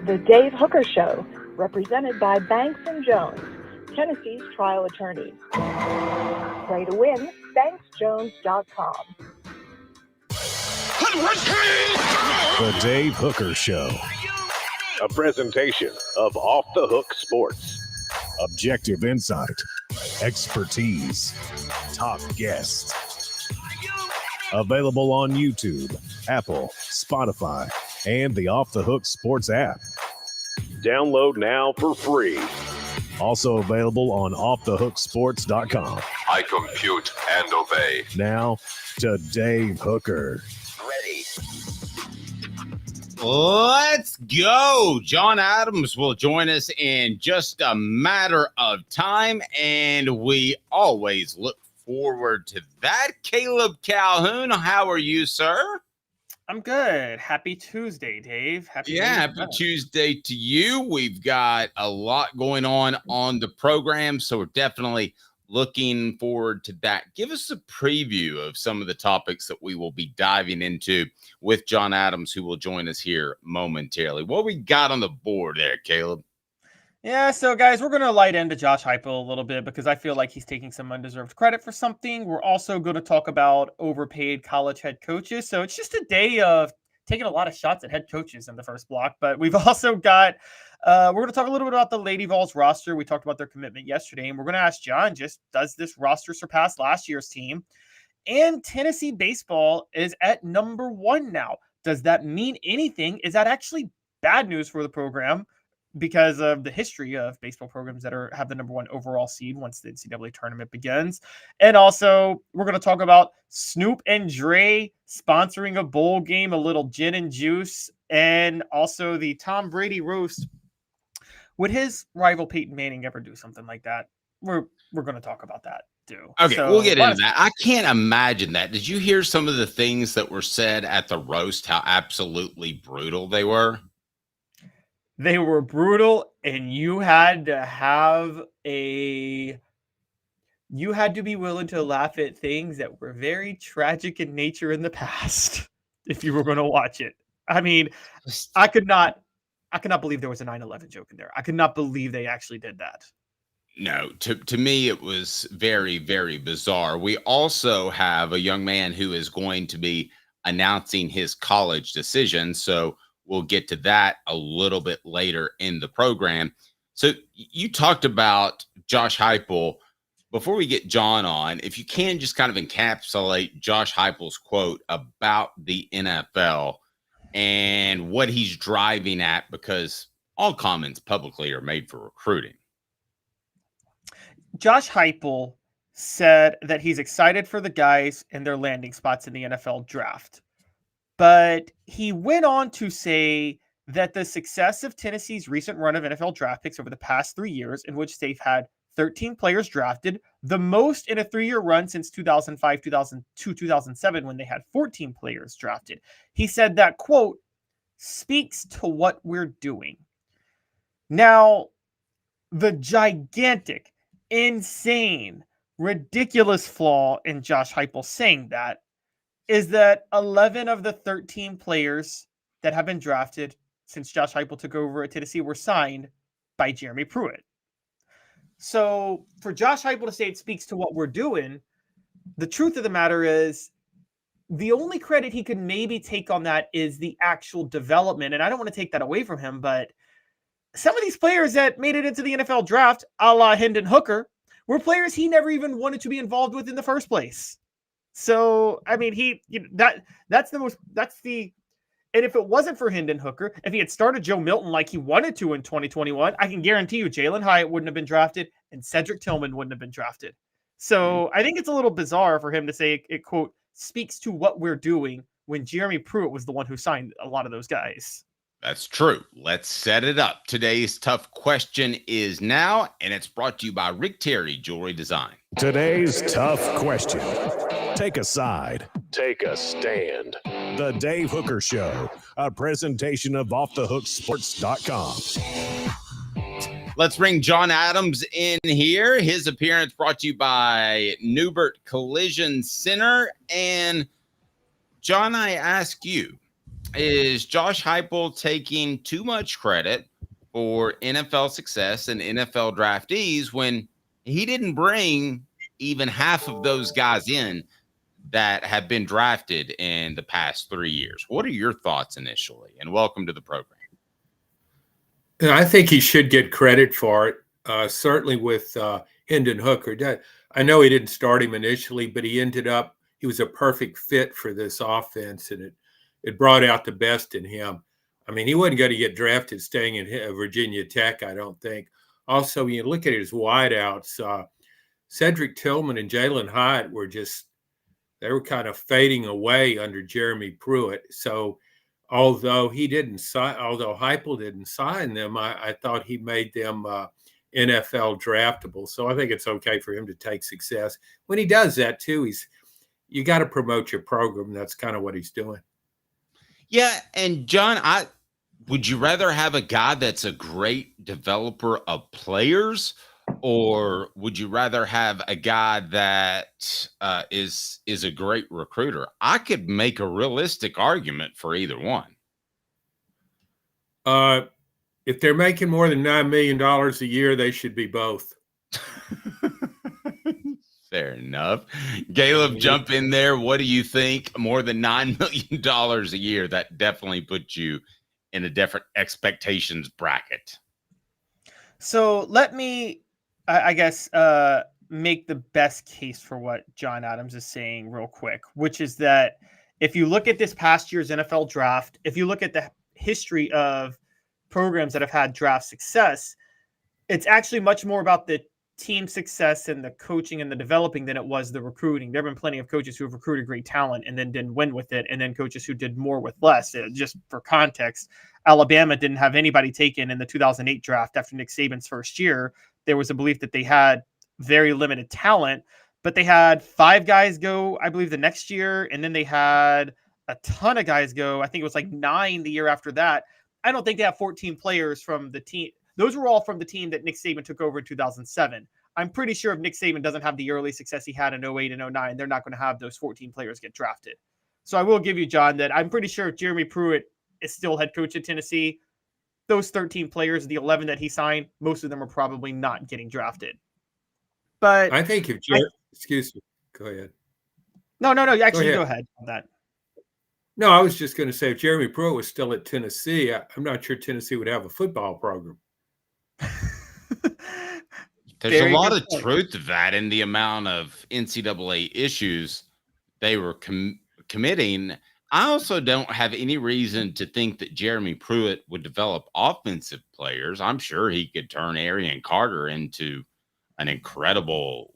The Dave Hooker Show, represented by Banks & Jones, Tennessee's trial attorneys. Play to win, banksjones.com. The Dave Hooker Show. A presentation of Off the Hook Sports. Objective insight, expertise, top guests. Available on YouTube, Apple, Spotify, and the Off the Hook Sports app. Download now for free. Also available on offthehooksports.com. I compute and obey. Now to Dave Hooker. Ready. Let's go. John Adams will join us in just a matter of time, and we always look forward to that. Caleb Calhoun, how are you, sir? I'm good. Happy Tuesday, Dave. Happy Tuesday to you. We've got a lot going on the program, so we're definitely looking forward to that. Give us a preview of some of the topics that we will be diving into with John Adams, who will join us here momentarily. What we got on the board there, Caleb? Yeah, so guys, we're going to light into Josh Heupel a little bit because I feel like he's taking some undeserved credit for something. We're also going to talk about overpaid college head coaches. So it's just a day of taking a lot of shots at head coaches in the first block. But we've also got, we're going to talk a little bit about the Lady Vols roster. We talked about their commitment yesterday, and we're going to ask John, just does this roster surpass last year's team? And Tennessee baseball is at number 1 now. Does that mean anything? Is that actually bad news for the program? Because of the history of baseball programs that have the number 1 overall seed once the NCAA tournament begins. And also, we're going to talk about Snoop and Dre sponsoring a bowl game, a little gin and juice, and also the Tom Brady roast. Would his rival Peyton Manning ever do something like that? We're going to talk about that too. Okay, so, we'll get into that. I can't imagine that. Did you hear some of the things that were said at the roast, how absolutely brutal they were? They were brutal, and you had to be willing to laugh at things that were very tragic in nature in the past if you were going to watch it. I mean, I could not believe there was a 9/11 joke in there. I could not believe they actually did that. No, to me, it was very, very bizarre. We also have a young man who is going to be announcing his college decision. So we'll get to that a little bit later in the program. So you talked about Josh Heupel. Before we get John on, if you can just kind of encapsulate Josh Heupel's quote about the NFL and what he's driving at, because all comments publicly are made for recruiting. Josh Heupel said that he's excited for the guys and their landing spots in the NFL draft. But he went on to say that the success of Tennessee's recent run of NFL draft picks over the past 3 years, in which they've had 13 players drafted, the most in a 3-year run since 2005, 2002, 2007, when they had 14 players drafted. He said that, quote, speaks to what we're doing. Now, the gigantic, insane, ridiculous flaw in Josh Heupel saying that is that 11 of the 13 players that have been drafted since Josh Heupel took over at Tennessee were signed by Jeremy Pruitt. So for Josh Heupel to say it speaks to what we're doing, the truth of the matter is the only credit he could maybe take on that is the actual development. And I don't want to take that away from him, but some of these players that made it into the NFL draft, a la Hendon Hooker, were players he never even wanted to be involved with in the first place. So, I mean, and if it wasn't for Hendon Hooker, if he had started Joe Milton like he wanted to in 2021, I can guarantee you Jalen Hyatt wouldn't have been drafted and Cedric Tillman wouldn't have been drafted. So I think it's a little bizarre for him to say it, quote, speaks to what we're doing when Jeremy Pruitt was the one who signed a lot of those guys. That's true. Let's set it up. Today's tough question is now, and it's brought to you by Rick Terry Jewelry Design. Today's tough question. Take a side. Take a stand. The Dave Hooker Show, a presentation of offthehooksports.com. Let's bring John Adams in here. His appearance brought to you by Newbert Collision Center. And John, I ask you, is Josh Heupel taking too much credit for NFL success and NFL draftees when he didn't bring even half of those guys in that have been drafted in the past 3 years? What are your thoughts initially? And welcome to the program. I think he should get credit for it. Certainly with Hendon Hooker. I know he didn't start him initially, but he was a perfect fit for this offense, and it brought out the best in him. I mean, he wasn't going to get drafted staying in Virginia Tech, I don't think. Also, when you look at his wideouts, Cedric Tillman and Jalen Hyatt they were kind of fading away under Jeremy Pruitt. So although Heupel didn't sign them, I thought he made them NFL draftable. So I think it's okay for him to take success. When he does that too, you got to promote your program. That's kind of what he's doing. Yeah, and John, would you rather have a guy that's a great developer of players, or would you rather have a guy that is a great recruiter? I could make a realistic argument for either one. If they're making more than $9 million a year, they should be both. Fair enough. Caleb, jump in there. What do you think? More than $9 million a year, that definitely puts you in a different expectations bracket. So let me, I guess, make the best case for what John Adams is saying real quick, which is that if you look at this past year's NFL draft, if you look at the history of programs that have had draft success, it's actually much more about the team success and the coaching and the developing than it was the recruiting. There have been plenty of coaches who have recruited great talent and then didn't win with it, and then coaches who did more with less. Just for context, Alabama didn't have anybody taken in the 2008 draft after Nick Saban's first year. There was a belief that they had very limited talent, but they had 5 guys go, I believe, the next year, and then they had a ton of guys go. I think it was like 9 the year after that. I don't think they have 14 players from the team. Those were all from the team that Nick Saban took over in 2007. I'm pretty sure if Nick Saban doesn't have the early success he had in 08 and 09, they're not going to have those 14 players get drafted. So I will give you, John, that I'm pretty sure if Jeremy Pruitt is still head coach at Tennessee, those 13 players, the 11 that he signed, most of them are probably not getting drafted. But I think excuse me, go ahead. No. Actually, go ahead on that. No, I was just going to say if Jeremy Pruitt was still at Tennessee, I'm not sure Tennessee would have a football program. There's a lot of truth to that in the amount of NCAA issues they were committing. I also don't have any reason to think that Jeremy Pruitt would develop offensive players. I'm sure he could turn Arian Carter into an incredible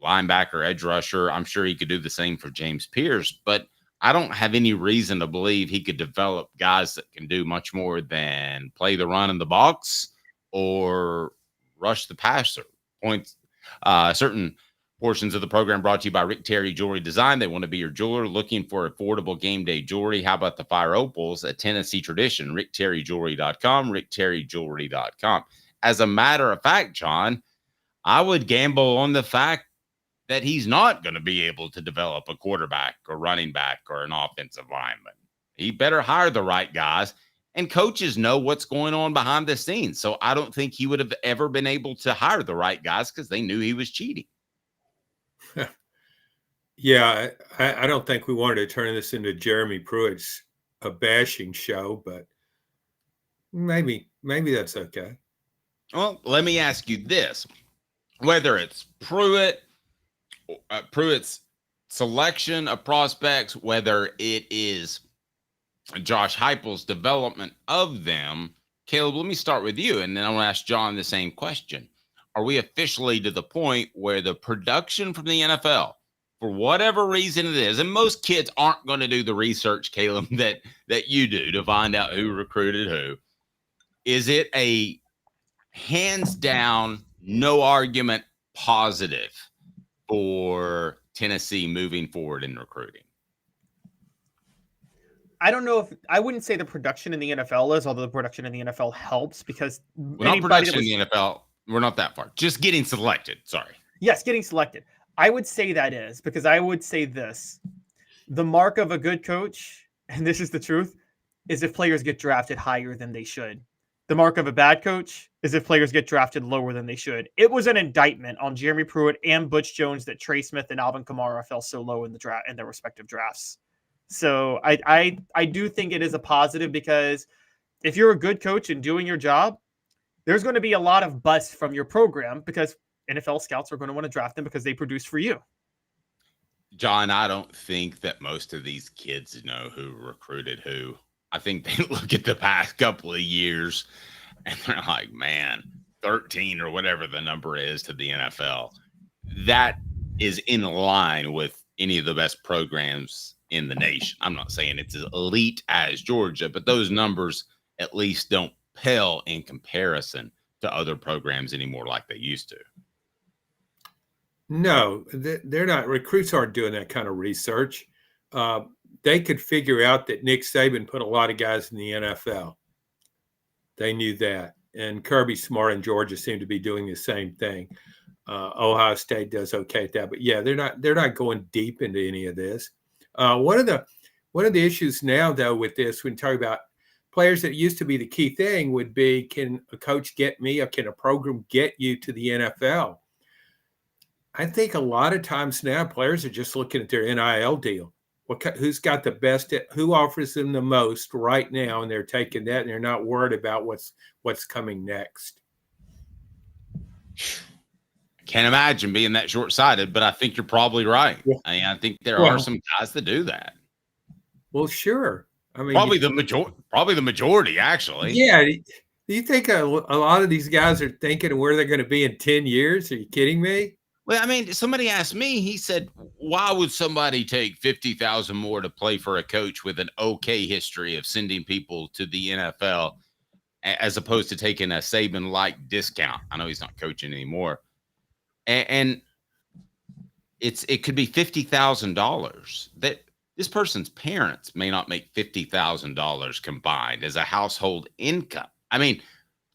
linebacker, edge rusher. I'm sure he could do the same for James Pierce, but I don't have any reason to believe he could develop guys that can do much more than play the run in the box or rush the passer. Points. Certain portions of the program brought to you by Rick Terry Jewelry Design. They want to be your jeweler looking for affordable game day jewelry. How about the Fire Opals, a Tennessee tradition? RickTerryJewelry.com, RickTerryJewelry.com. As a matter of fact, John, I would gamble on the fact that he's not going to be able to develop a quarterback or running back or an offensive lineman. He better hire the right guys. And coaches know what's going on behind the scenes. So I don't think he would have ever been able to hire the right guys because they knew he was cheating. Yeah, I don't think we wanted to turn this into Jeremy Pruitt's a bashing show, but maybe that's okay. Well, let me ask you this. Whether it's Pruitt's selection of prospects, whether it is Josh Heupel's development of them. Caleb, let me start with you, and then I want to ask John the same question. Are we officially to the point where the production from the NFL, for whatever reason it is, and most kids aren't going to do the research, Caleb, that you do to find out who recruited who, is it a hands down, no argument positive for Tennessee moving forward in recruiting? I don't know if I wouldn't say the production in the NFL is, although the production in the NFL helps because not production in the NFL. We're not that far. Just getting selected. Sorry. Yes, getting selected. I would say that is because I would say this: the mark of a good coach, and this is the truth, is if players get drafted higher than they should. The mark of a bad coach is if players get drafted lower than they should. It was an indictment on Jeremy Pruitt and Butch Jones that Trey Smith and Alvin Kamara fell so low in the draft in their respective drafts. So I do think it is a positive, because if you're a good coach and doing your job, there's going to be a lot of buzz from your program, because NFL scouts are going to want to draft them because they produce for you. John, I don't think that most of these kids know who recruited who. I think they look at the past couple of years and they're like, man, 13 or whatever the number is to the NFL. That is in line with any of the best programs in the nation. I'm not saying it's as elite as Georgia, but those numbers at least don't pale in comparison to other programs anymore like they used to. No, they're not. Recruits aren't doing that kind of research. They could figure out that Nick Saban put a lot of guys in the NFL. They knew that. And Kirby Smart and Georgia seem to be doing the same thing. Ohio State does okay at that. But yeah, they're not going deep into any of this. One of the issues now, though, with this, when you talk about players, that used to be the key thing would be, can a coach get me, or can a program get you to the NFL? I think a lot of times now players are just looking at their NIL deal. Who's got the best, who offers them the most right now, and they're taking that, and they're not worried about what's coming next. Can't imagine being that short-sighted, but I think you're probably right. Yeah. I think there are some guys that do that. Well, sure. I mean, probably the majority, actually. Yeah. Do you think a lot of these guys are thinking where they're going to be in 10 years? Are you kidding me? Well, I mean, somebody asked me, he said, why would somebody take $50,000 more to play for a coach with an okay history of sending people to the NFL as opposed to taking a Saban-like discount? I know he's not coaching anymore. And it could be $50,000. That this person's parents may not make $50,000 combined as a household income. I mean,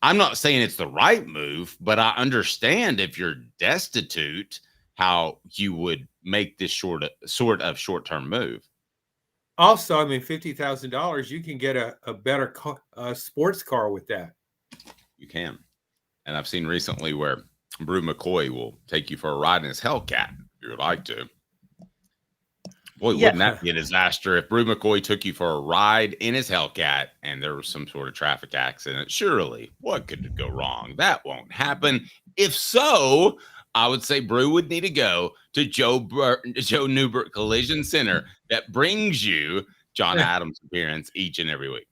I'm not saying it's the right move, but I understand if you're destitute, how you would make this sort of short-term move. Also, I mean, $50,000, you can get a better sports car with that. You can. And I've seen recently where Brew McCoy will take you for a ride in his Hellcat if you would like to. Boy, wouldn't that be a disaster if Brew McCoy took you for a ride in his Hellcat and there was some sort of traffic accident? Surely, what could go wrong? That won't happen. If so, I would say Brew would need to go to Joe Newbert Collision Center that brings you John Adams' appearance each and every week.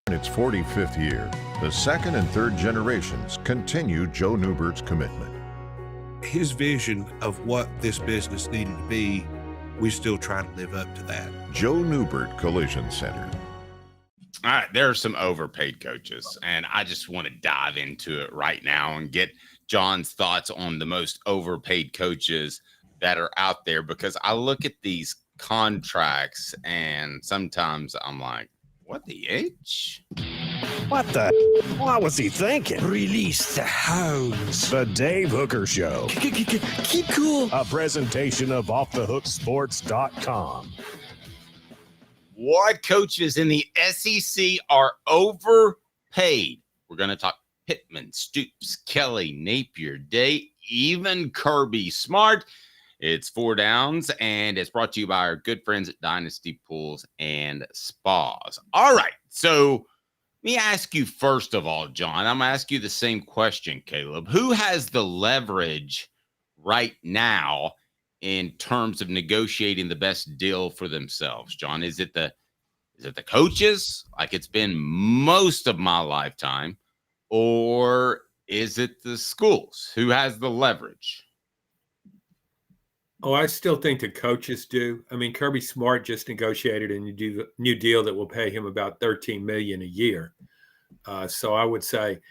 In its 45th year, the second and third generations continue Joe Newbert's commitment. His vision of what this business needed to be, we still try to live up to that. Joe Newbert Collision Center. All right, there are some overpaid coaches, and I just want to dive into it right now and get John's thoughts on the most overpaid coaches that are out there, because I look at these contracts and sometimes I'm like, what the H? What the? What was he thinking? Release the hounds. The Dave Hooker Show. Keep cool. A presentation of OffTheHookSports.com. What coaches in the SEC are overpaid? We're going to talk Pittman, Stoops, Kelly, Napier, Day, even Kirby Smart. It's 4 Downs, and it's brought to you by our good friends at Dynasty Pools and Spas. All right, so let me ask you first of all, John. I'm going to ask you the same question, Caleb. Who has the leverage right now in terms of negotiating the best deal for themselves? John, is it the coaches, like it's been most of my lifetime, or is it the schools? Who has the leverage? Oh, I still think the coaches do. I mean, Kirby Smart just negotiated a new deal that will pay him about $13 million a year. So I would say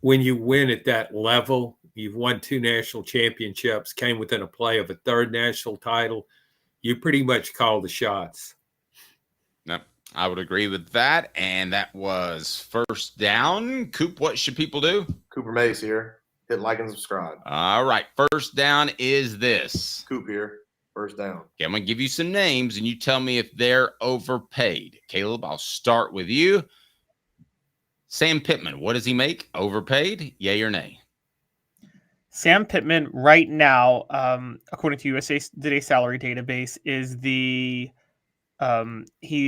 when you win at that level, you've won 2 national championships, came within a play of a 3rd national title, you pretty much call the shots. Yep, I would agree with that. And that was First Down. Coop, what should people do? Cooper Mace here. Hit like and subscribe. All right. First Down is this. Coop here. First down. Okay, I'm going to give you some names, and you tell me if they're overpaid. Caleb, I'll start with you. Sam Pittman, what does he make? Overpaid? Yay or nay? Sam Pittman right now, according to USA Today salary database, is he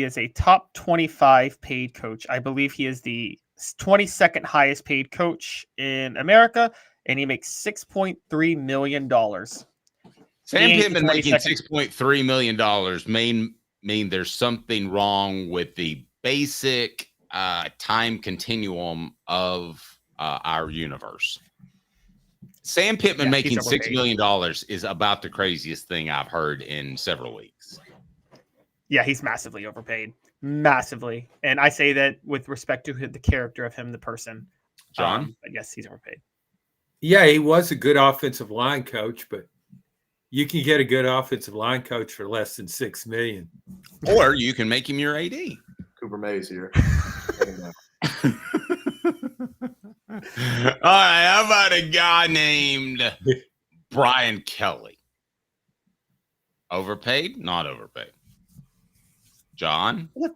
is a top 25 paid coach. I believe he is the 22nd highest paid coach in America, and he makes $6.3 million. Sam Pittman making $6.3 million mean there's something wrong with the basic time continuum of our universe. Sam Pittman making $6 million is about the craziest thing I've heard in several weeks. Yeah, he's massively overpaid. Massively. And I say that with respect to the character of him, the person. John? But yes, he's overpaid. Yeah, he was a good offensive line coach, but you can get a good offensive line coach for less than $6 million. Or you can make him your AD. Cooper Mays here. All right, how about a guy named Brian Kelly? Overpaid? Not overpaid. John? Let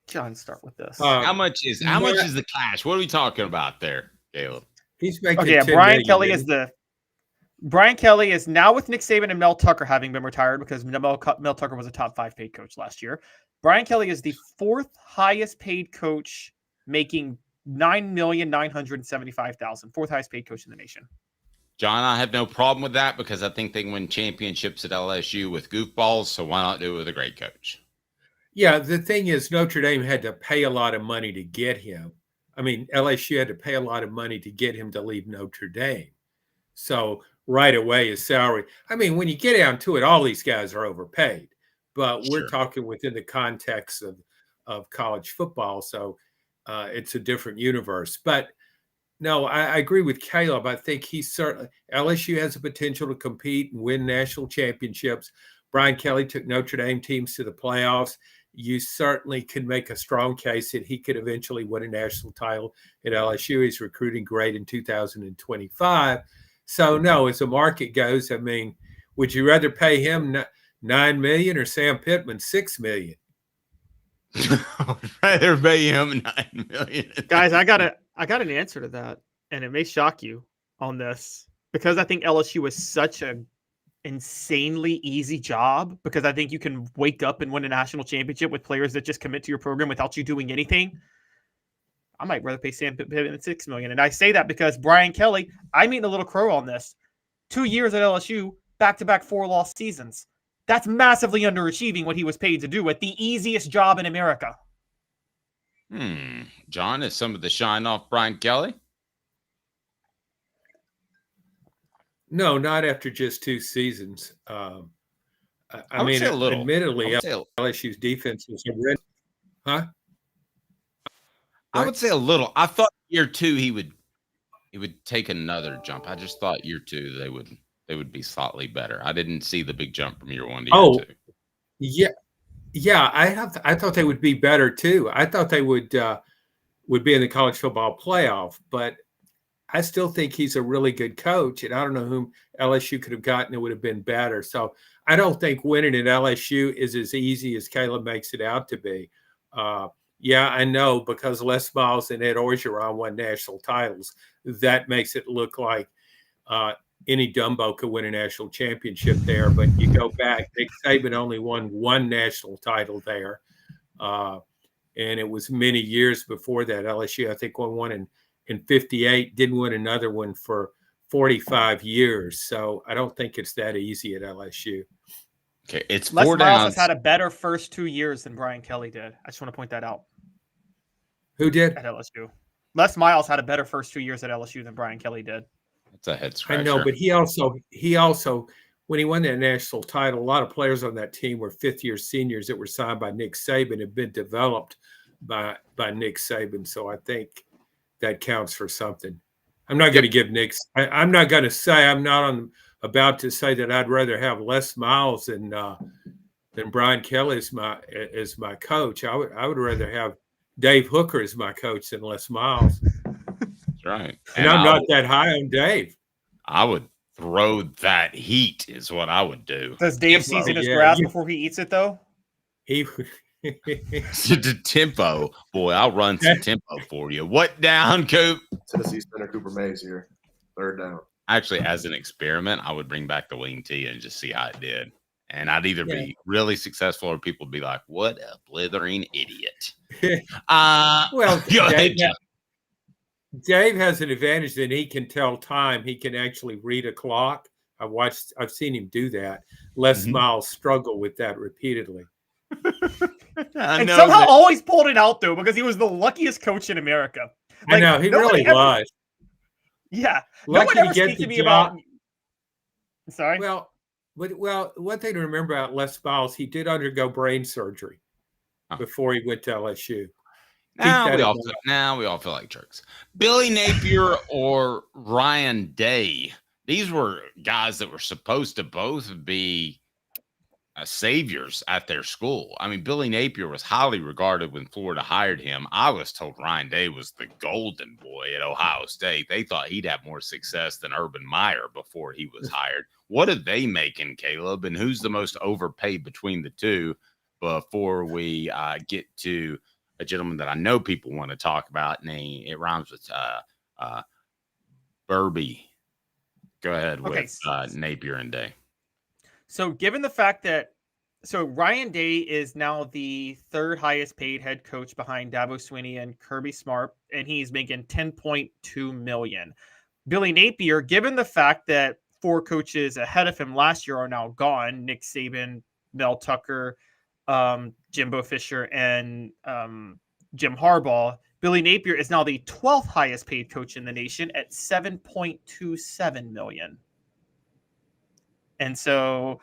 John start with this. How much is the cash? What are we talking about there, Caleb? He's making okay. $10 Brian million, Kelly isn't he? Brian Kelly is now with Nick Saban and Mel Tucker having been retired because Mel Tucker was a top 5 paid coach last year. Brian Kelly is the 4th highest paid coach, making $9,975,000. 4th highest paid coach in the nation. John, I have no problem with that because I think they can win championships at LSU with goofballs. So why not do it with a great coach? Yeah, the thing is, Notre Dame had to pay a lot of money to get him. I mean, LSU had to pay a lot of money to get him to leave Notre Dame. So right away, his salary. I mean, when you get down to it, all these guys are overpaid. But we're talking within the context of college football. So it's a different universe. But no, I agree with Caleb. I think he's certainly LSU has the potential to compete and win national championships. Brian Kelly took Notre Dame teams to the playoffs. You certainly can make a strong case that he could eventually win a national title at LSU. He's recruiting great in 2025. So no, as the market goes, I mean, would you rather pay him $9 million or Sam Pittman $6 million? I'd rather pay him $9 million. Guys, I got an answer to that, and it may shock you on this because I think LSU is such a insanely easy job because I think you can wake up and win a national championship with players that just commit to your program without you doing anything. I might rather pay Sam Pittman than $6 million. And I say that because Brian Kelly, I'm eating a little crow on this. 2 years at LSU, back-to-back 4-loss seasons. That's massively underachieving what he was paid to do at the easiest job in America. John, is some of the shine off Brian Kelly? No, not after just 2 seasons. I mean, admittedly, LSU's defense was horrendous. Huh? I would say a little. I thought year 2 he would take another jump. I just thought year 2 they would be slightly better. I didn't see the big jump from year 1 to year 2. Yeah. I thought they would be better too. I thought they would be in the college football playoff, but I still think he's a really good coach, and I don't know whom LSU could have gotten that would have been better. So I don't think winning at LSU is as easy as Caleb makes it out to be. Yeah, I know, because Les Miles and Ed Orgeron won national titles. That makes it look like any Dumbo could win a national championship there. But you go back, Nick Saban only won 1 national title there. And it was many years before that. LSU, I think, won one in 58, didn't win another one for 45 years. So I don't think it's that easy at LSU. Okay, it's Les 4 Miles downs. has had a better first 2 years than Brian Kelly did. I just want to point that out. Who did? At LSU. Les Miles had a better first 2 years at LSU than Brian Kelly did. That's a head scratcher. I know, but he also when he won that national title, a lot of players on that team were 5th-year seniors that were signed by Nick Saban, had been developed by Nick Saban. So I think that counts for something. I'm not going to give Nick. I'm not going to say about to say that I'd rather have Les Miles than Brian Kelly as my coach. I would rather have Dave Hooker as my coach than Les Miles. That's right. And I'm not that high on Dave. I would throw that heat is what I would do. Does Dave season his grass before he eats it, though? The tempo. Boy, I'll run some tempo for you. What down, Coop? Tennessee center Cooper Mays here. 3rd down. Actually, as an experiment, I would bring back the wing tee and just see how it did. And I'd either be really successful or people would be like, what a blithering idiot. Well, go ahead, Dave has an advantage that he can tell time. He can actually read a clock. I've seen him do that. Les Miles struggle with that repeatedly. And somehow always pulled it out, though, because he was the luckiest coach in America. I know, he really was. Yeah. Lucky no one ever to get speaks to the me job. about. Sorry. Well, one thing to remember about Les Miles, he did undergo brain surgery before he went to LSU. Now we all feel like jerks. Billy Napier or Ryan Day. These were guys that were supposed to both be saviors at their school. I mean, Billy Napier was highly regarded when Florida hired him. I was told Ryan Day was the golden boy at Ohio State. They thought he'd have more success than Urban Meyer before he was hired. What are they making, Caleb? And who's the most overpaid between the two before we get to a gentleman that I know people want to talk about, and it rhymes with Burby. Go ahead with Napier and Day. So given the fact that Ryan Day is now the 3rd highest paid head coach behind Dabo Swinney and Kirby Smart, and he's making $10.2 million. Billy Napier, given the fact that 4 coaches ahead of him last year are now gone, Nick Saban, Mel Tucker, Jimbo Fisher, and Jim Harbaugh, Billy Napier is now the 12th highest paid coach in the nation at $7.27 million. And so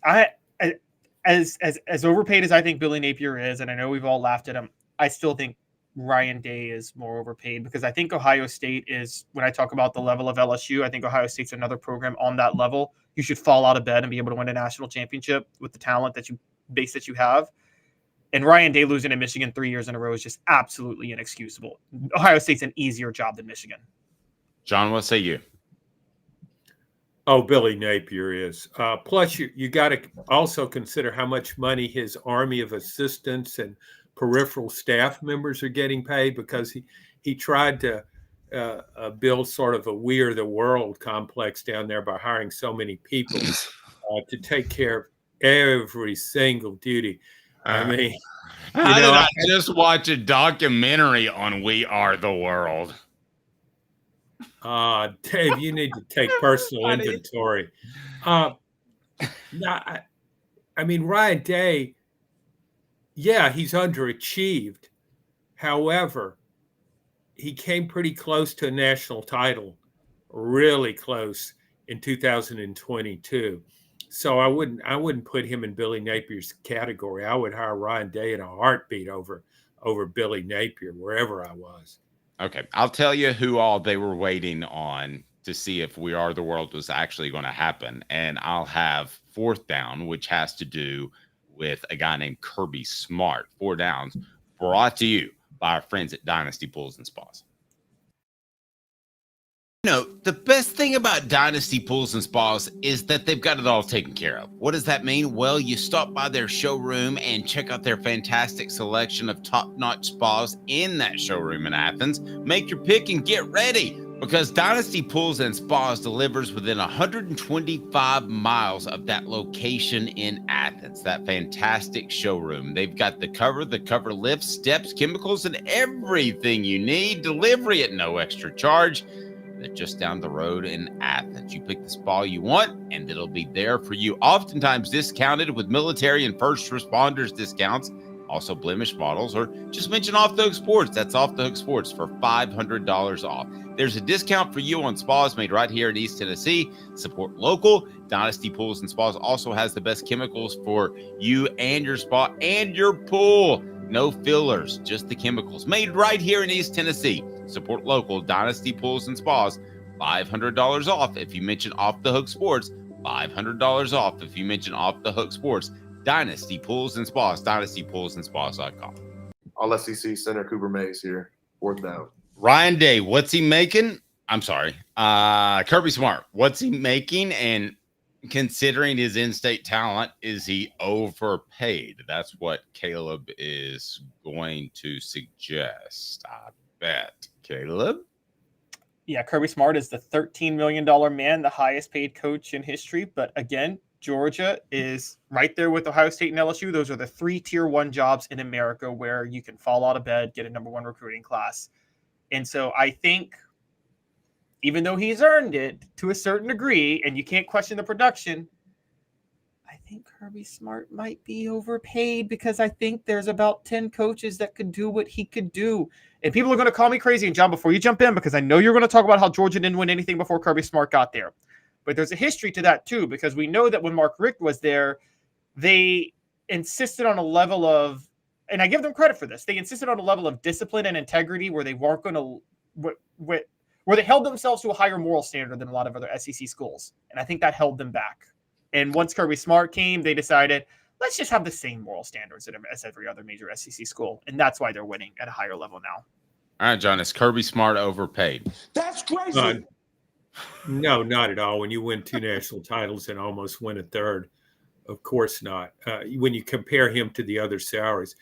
as overpaid as I think Billy Napier is, and I know we've all laughed at him, I still think Ryan Day is more overpaid, because I think Ohio State is, when I talk about the level of LSU, I think Ohio State's another program on that level. You should fall out of bed and be able to win a national championship with the talent that you have. And Ryan Day losing to Michigan 3 years in a row is just absolutely inexcusable. Ohio State's an easier job than Michigan. John, what say you? Oh, Billy Napier is. Plus, you got to also consider how much money his army of assistants and peripheral staff members are getting paid, because he tried to build sort of a We Are the World complex down there by hiring so many people to take care of every single duty. I mean, how did I just watch a documentary on We Are the World? Dave, you need to take personal inventory. I mean, Ryan Day, he's underachieved. However, he came pretty close to a national title, really close in 2022. So I wouldn't put him in Billy Napier's category. I would hire Ryan Day in a heartbeat over Billy Napier, wherever I was. Okay, I'll tell you who all they were waiting on to see if We Are the World was actually going to happen. And I'll have 4th down, which has to do with a guy named Kirby Smart. 4 downs, brought to you by our friends at Dynasty Pools and Spas. The best thing about Dynasty Pools and Spas is that they've got it all taken care of. What does that mean? Well, you stop by their showroom and check out their fantastic selection of top-notch spas in that showroom in Athens. Make your pick and get ready, because Dynasty Pools and Spas delivers within 125 miles of that location in Athens, that fantastic showroom. They've got the cover lift, steps, chemicals, and everything you need. Delivery at no extra charge. They're just down the road in Athens. You pick the spa you want, and it'll be there for you. Oftentimes discounted with military and first responders discounts. Also blemish models, or just mention Off the Hook Sports. That's Off the Hook Sports for $500 off. There's a discount for you on spas made right here in East Tennessee. Support local. Dynasty Pools and Spas also has the best chemicals for you and your spa and your pool. No fillers, just the chemicals made right here in East Tennessee. Support local. Dynasty Pools and Spas, $500 off if you mention Off the Hook Sports. $500 off if you mention Off the Hook Sports. Dynasty Pools and Spas, dynastypoolsandspas.com. All SEC center Cooper Mays here. 4th down. Ryan Day, what's he making? I'm sorry. Kirby Smart, what's he making? And considering his in-state talent, is he overpaid? That's what Caleb is going to suggest. I bet. Caleb? Yeah, Kirby Smart is the $13 million man, the highest paid coach in history. But again, Georgia is right there with Ohio State and LSU. Those are the 3 tier 1 jobs in America where you can fall out of bed, get a number 1 recruiting class. And so I think, even though he's earned it to a certain degree, and you can't question the production, I think Kirby Smart might be overpaid because I think there's about 10 coaches that could do what he could do. And people are going to call me crazy. And John, before you jump in, because I know you're going to talk about how Georgia didn't win anything before Kirby Smart got there. But there's a history to that too, because we know that when Mark Richt was there, they insisted on a level of, and I give them credit for this, they insisted on a level of discipline and integrity where they weren't going to, where they held themselves to a higher moral standard than a lot of other SEC schools. And I think that held them back. And once Kirby Smart came, they decided, let's just have the same moral standards as every other major SEC school. And that's why they're winning at a higher level now. All right, John, is Kirby Smart overpaid? That's crazy. No, not at all. When you win 2 national titles and almost win a third, of course not. When you compare him to the other salaries,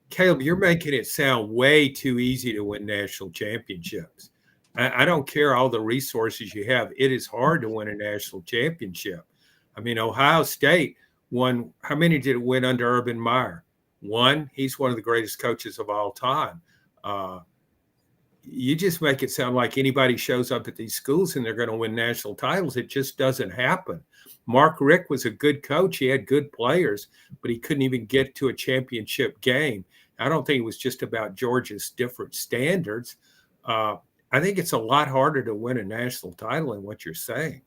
Caleb, you're making it sound way too easy to win national championships. I don't care all the resources you have. It is hard to win a national championship. I mean, Ohio State won. How many did it win under Urban Meyer? 1. He's one of the greatest coaches of all time. You just make it sound like anybody shows up at these schools and they're going to win national titles. It just doesn't happen. Mark Richt was a good coach. He had good players, but he couldn't even get to a championship game. I don't think it was just about Georgia's different standards. I think it's a lot harder to win a national title than what you're saying.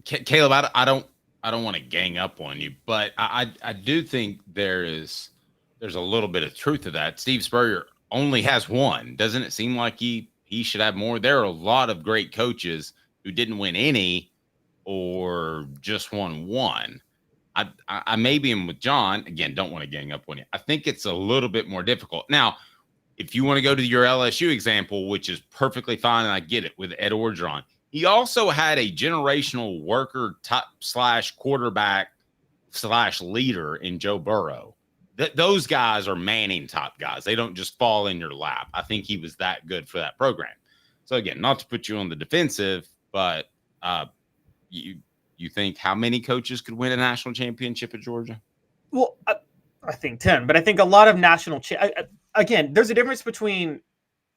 Caleb, I don't want to gang up on you, but I do think there's a little bit of truth to that. Steve Spurrier only has 1. Doesn't it seem like he should have more? There are a lot of great coaches who didn't win any or just won 1. I maybe am with John. Again, don't want to gang up on you. I think it's a little bit more difficult. Now, if you want to go to your LSU example, which is perfectly fine, and I get it, with Ed Orgeron, he also had a generational worker / quarterback / leader in Joe Burrow. Those guys are Manning top guys. They don't just fall in your lap. I think he was that good for that program. So again, not to put you on the defensive, but you think how many coaches could win a national championship at Georgia? Well, I think 10, but I think a lot of national again, there's a difference between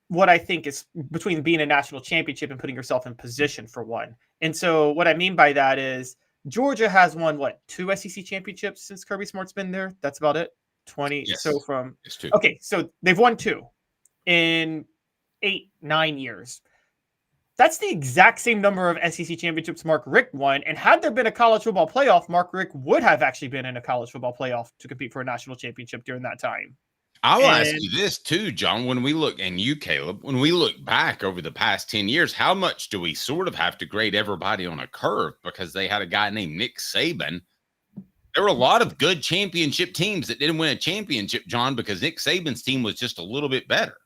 what I think is between being a national championship and putting yourself in position for one. And so what I mean by that is Georgia has won 2 SEC championships since Kirby Smart's been there. That's about it. 20. Yes. So from It's 2. okay, so they've won 2 in 8-9 years. That's the exact same number of SEC championships Mark Richt won. And had there been a college football playoff, Mark Richt would have actually been in a college football playoff to compete for a national championship during that time. I'll ask you this too, John, when we look, and you, Caleb, when we look back over the past 10 years, how much do we sort of have to grade everybody on a curve because they had a guy named Nick Saban? There were a lot of good championship teams that didn't win a championship, John, because Nick Saban's team was just a little bit better.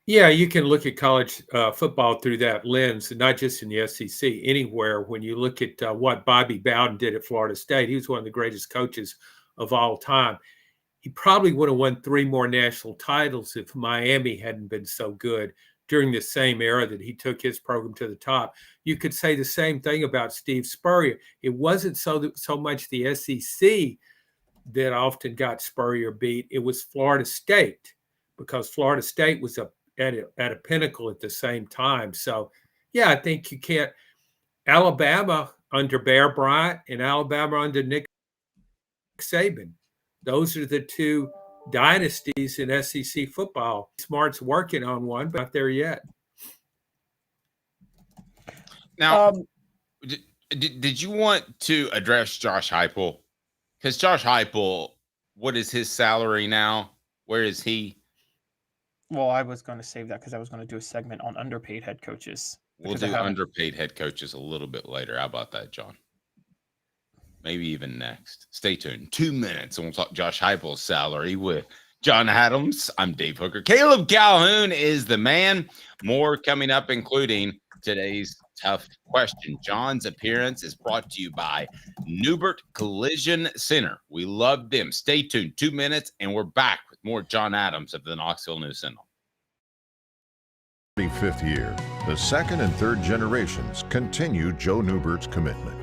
Yeah, you can look at college football through that lens, not just in the SEC, anywhere. When you look at what Bobby Bowden did at Florida State, he was one of the greatest coaches of all time. He probably would have won 3 more national titles if Miami hadn't been so good during the same era that he took his program to the top. You could say the same thing about Steve Spurrier. It wasn't so much the SEC that often got Spurrier beat. It was Florida State, because Florida State was at a pinnacle at the same time. So, yeah, I think you can't. Alabama under Bear Bryant and Alabama under Nick Saban. Those are the 2 dynasties in SEC football. Smart's working on one, but not there yet. Now, did you want to address Josh Heupel? Because Josh Heupel, what is his salary now? Where is he? Well, I was going to save that because I was going to do a segment on underpaid head coaches. We'll do underpaid head coaches a little bit later. How about that, John? Maybe even next. Stay tuned. 2 minutes and we'll talk Josh Heupel's salary with John Adams. I'm Dave Hooker. Caleb Calhoun is the man. More coming up, including today's tough question. John's appearance is brought to you by Newbert Collision Center. We love them. Stay tuned. 2 minutes, and we're back with more John Adams of the Knoxville News Sentinel. 35th year, the second and third generations continue Joe Newbert's commitment.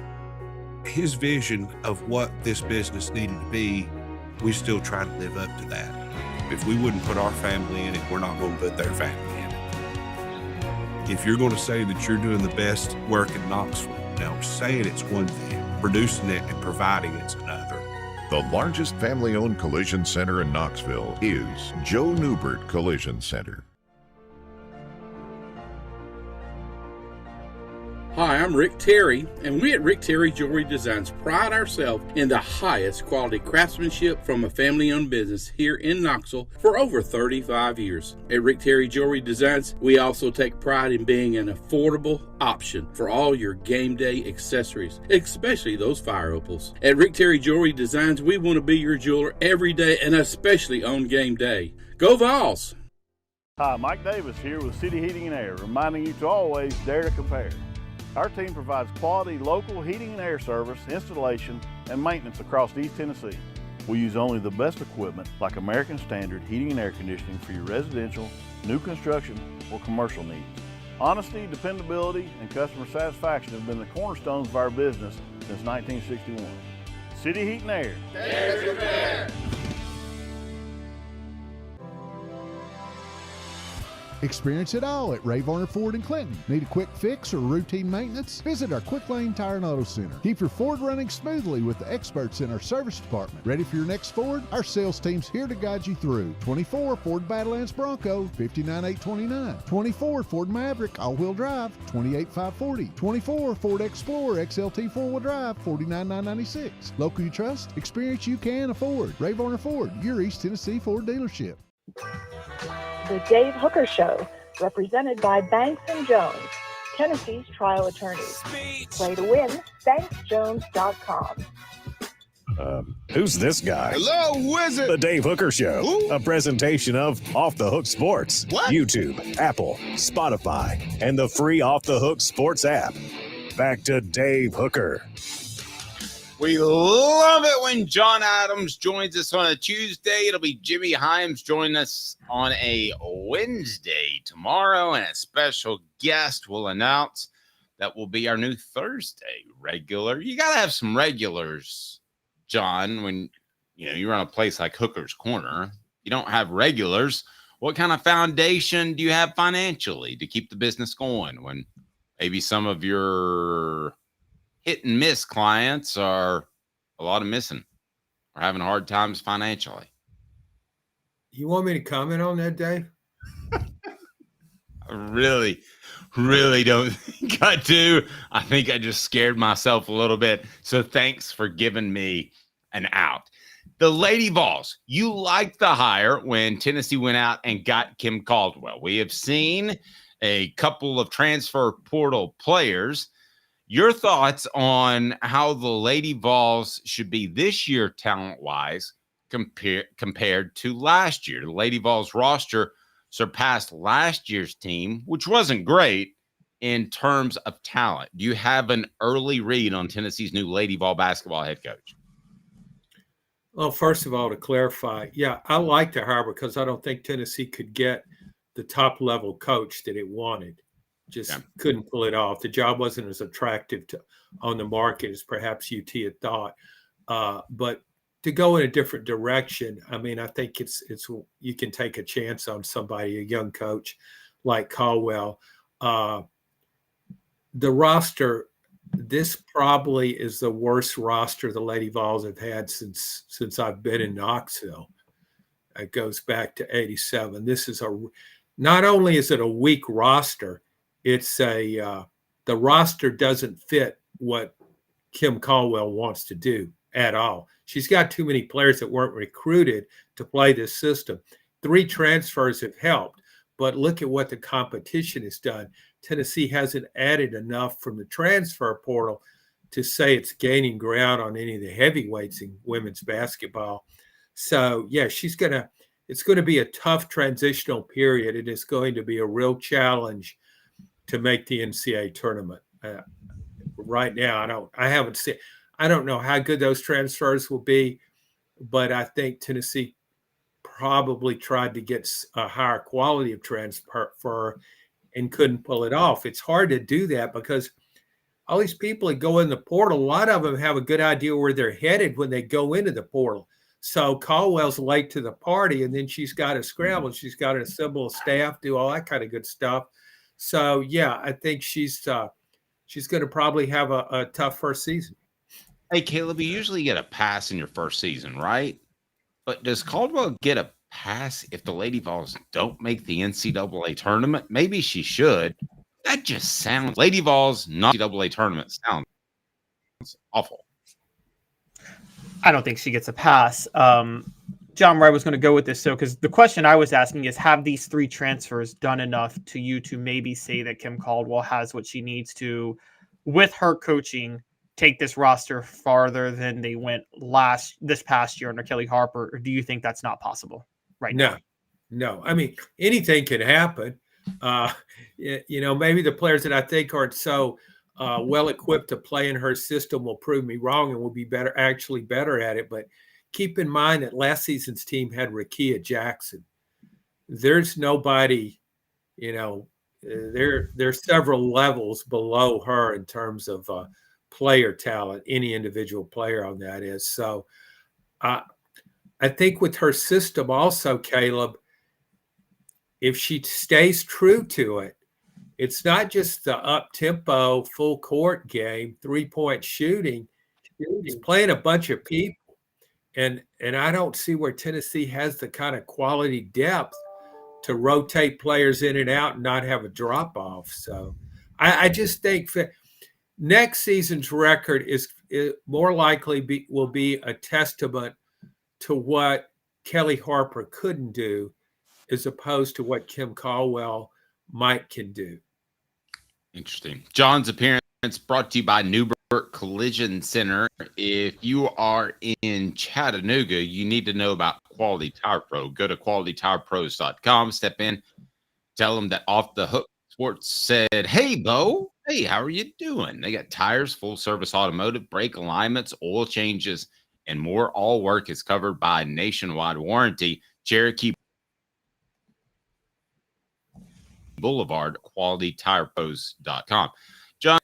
His vision of what this business needed to be, we still try to live up to that. If we wouldn't put our family in it, we're not going to put their family in it. If you're going to say that you're doing the best work in Knoxville, now saying it's one thing, producing it and providing it's another. The largest family-owned collision center in Knoxville is Joe Newbert Collision Center. Hi, I'm Rick Terry, and we at Rick Terry Jewelry Designs pride ourselves in the highest quality craftsmanship from a family-owned business here in Knoxville for over 35 years. At Rick Terry Jewelry Designs, we also take pride in being an affordable option for all your game day accessories, especially those fire opals. At Rick Terry Jewelry Designs, we want to be your jeweler every day and especially on game day. Go Vols! Hi, Mike Davis here with City Heating and Air, reminding you to always dare to compare. Our team provides quality local heating and air service, installation, and maintenance across East Tennessee. We use only the best equipment like American Standard heating and air conditioning for your residential, new construction, or commercial needs. Honesty, dependability, and customer satisfaction have been the cornerstones of our business since 1961. City Heat and Air. Dare to compare. Experience it all at Varner Ford in Clinton. Need a quick fix or routine maintenance? Visit our Quick Lane Tire and Auto Center. Keep your Ford running smoothly with the experts in our service department. Ready for your next Ford? Our sales team's here to guide you through. 24 Ford Badlands Bronco, $59,829. 24 Ford Maverick all-wheel drive, $28,540. 24 Ford Explorer XLT four-wheel drive, $49,996. Local you trust, experience you can afford. Varner Ford, your East Tennessee Ford dealership. The Dave Hooker Show, represented by Banks & Jones, Tennessee's trial attorneys. Play to win, banksjones.com. Who's this guy? Hello, wizard. The Dave Hooker Show, Ooh. a presentation of Off the Hook Sports, What? YouTube, Apple, Spotify, and the free Off the Hook Sports app. Back to Dave Hooker. We love it when John Adams joins us on a Tuesday. It'll be Jimmy Himes joining us on a Wednesday tomorrow, and a special guest will announce that will be our new Thursday regular. You got to have some regulars, John, when you run a place like Hooker's Corner. You don't have regulars. What kind of foundation do you have financially to keep the business going when maybe some of your hit and miss clients are a lot of missing or having hard times financially? You want me to comment on that, Dave? I really don't think I do. I think I just scared myself a little bit. So thanks for giving me an out. The Lady Vols, you liked the hire when Tennessee went out and got Kim Caldwell. We have seen a couple of transfer portal players. Your thoughts on how the Lady Vols should be this year talent-wise compared to last year? The Lady Vols roster surpassed last year's team, which wasn't great in terms of talent. Do you have an early read on Tennessee's new Lady Vol basketball head coach? Well, first of all, to clarify, yeah, I like the hire because I don't think Tennessee could get the top-level coach that it wanted. Just couldn't pull it off. The job wasn't as attractive on the market as perhaps UT had thought. But to go in a different direction, I mean, I think it's you can take a chance on somebody, a young coach like Caldwell. The roster, this probably is the worst roster the Lady Vols have had since I've been in Knoxville. It goes back to '87. This is not only is it a weak roster, it's the roster doesn't fit what Kim Caldwell wants to do at all. She's got too many players that weren't recruited to play this system. 3 transfers have helped, but look at what the competition has done. Tennessee hasn't added enough from the transfer portal to say it's gaining ground on any of the heavyweights in women's basketball. So, yeah, she's going to it's going to be a tough transitional period. It is going to be a real challenge to make the NCAA tournament. Right now, I don't know how good those transfers will be, but I think Tennessee probably tried to get a higher quality of transfer and couldn't pull it off. It's hard to do that because all these people that go in the portal, a lot of them have a good idea where they're headed when they go into the portal. So Caldwell's late to the party, and then she's got to scramble. She's got to assemble a staff, do all that kind of good stuff. So, yeah, I think she's going to probably have a tough first season. Hey, Caleb, you usually get a pass in your first season, right? But does Caldwell get a pass if the Lady Vols don't make the NCAA tournament? Maybe she should. That just sounds... Lady Vols, not NCAA tournament, sounds awful. I don't think she gets a pass. John, where I was going to go with this, so because the question I was asking is, have these 3 transfers done enough to you to maybe say that Kim Caldwell has what she needs to, with her coaching, take this roster farther than they went this past year under Kelly Harper, or do you think that's not possible right now? No. I mean, anything can happen. Maybe the players that I think aren't so well equipped to play in her system will prove me wrong and will be better at it. But keep in mind that last season's team had Rakia Jackson. There's nobody, there's several levels below her in terms of player talent, any individual player on that is. So I think with her system also, Caleb, if she stays true to it, it's not just the up-tempo, full-court game, three-point shooting. It's playing a bunch of people. And I don't see where Tennessee has the kind of quality depth to rotate players in and out and not have a drop-off. So I just think next season's record is more likely will be a testament to what Kelly Harper couldn't do as opposed to what Kim Caldwell can do. Interesting. John's appearance brought to you by Newbert Collision Center. If you are in Chattanooga, you need to know about Quality Tire Pro. Go to qualitytirepros.com, step in, tell them that Off the Hook Sports said, "Hey, Bo, hey, how are you doing?" They got tires, full service automotive, brake alignments, oil changes, and more. All work is covered by nationwide warranty. Cherokee Boulevard, qualitytirepros.com. John,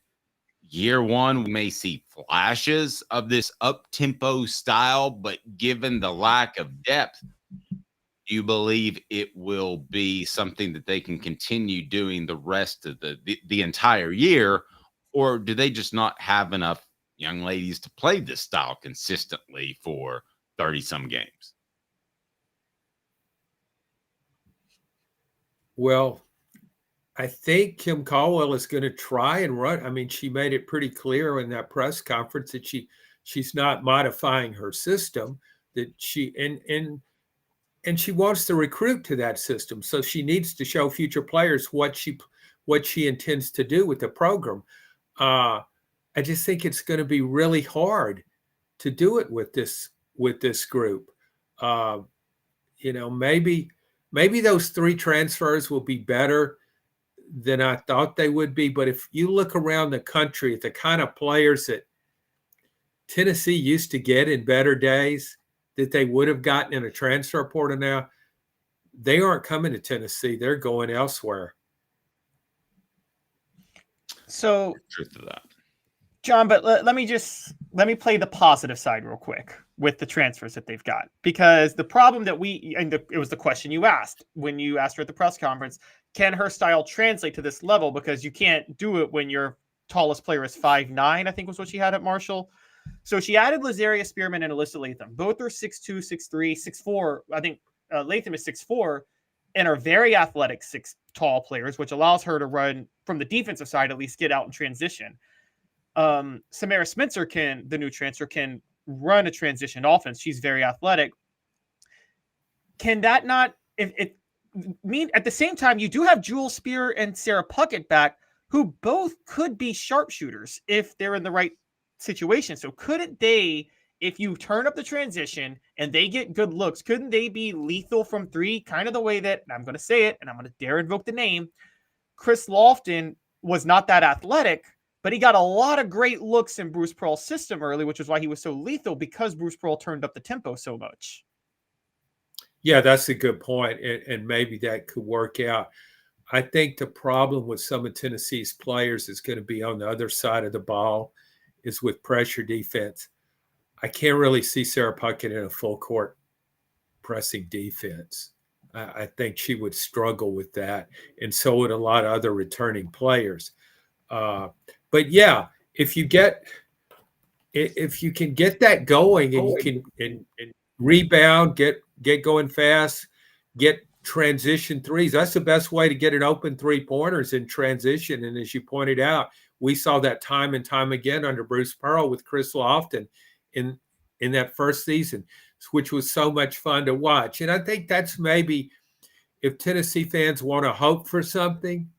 year one, we may see flashes of this up-tempo style, but given the lack of depth, do you believe it will be something that they can continue doing the rest of the entire year, or do they just not have enough young ladies to play this style consistently for 30-some games? Well, I think Kim Caldwell is going to try and run. I mean, she made it pretty clear in that press conference that she's not modifying her system, that she and she wants to recruit to that system. So she needs to show future players what she intends to do with the program. I just think it's going to be really hard to do it with this group. Maybe those 3 transfers will be better than I thought they would be. But if you look around the country at the kind of players that Tennessee used to get in better days that they would have gotten in a transfer portal now, they aren't coming to Tennessee. They're going elsewhere. So, Truth of that, John, but let me play the positive side real quick with the transfers that they've got, because the problem that it was the question you asked when you asked her at the press conference, can her style translate to this level? Because you can't do it when your tallest player is 5'9", I think was what she had at Marshall. So she added Lazaria Spearman and Alyssa Latham. Both are 6'2", 6'3", 6'4". I think Latham is 6'4", and are very athletic, tall players, which allows her to run from the defensive side, at least get out and transition. Samara Spencer the new transfer, can run a transition offense. She's very athletic. Can that not, mean at the same time, you do have Jewel Spear and Sarah Puckett back, who both could be sharpshooters if they're in the right situation. So couldn't they, if you turn up the transition and they get good looks, couldn't they be lethal from three? Kind of the way that, and I'm going to say it, and I'm going to dare invoke the name, Chris Lofton was not that athletic, but he got a lot of great looks in Bruce Pearl's system early, which is why he was so lethal, because Bruce Pearl turned up the tempo so much. Yeah, that's a good point, and maybe that could work out. I think the problem with some of Tennessee's players is going to be on the other side of the ball, is with pressure defense. I can't really see Sarah Puckett in a full court pressing defense. I think she would struggle with that, and so would a lot of other returning players. But yeah, if you can get that going, and you can and rebound, get going fast, get transition threes. That's the best way to get an open 3-pointers in transition. And as you pointed out, we saw that time and time again under Bruce Pearl with Chris Lofton in that first season, which was so much fun to watch. And I think that's maybe, if Tennessee fans want to hope for something,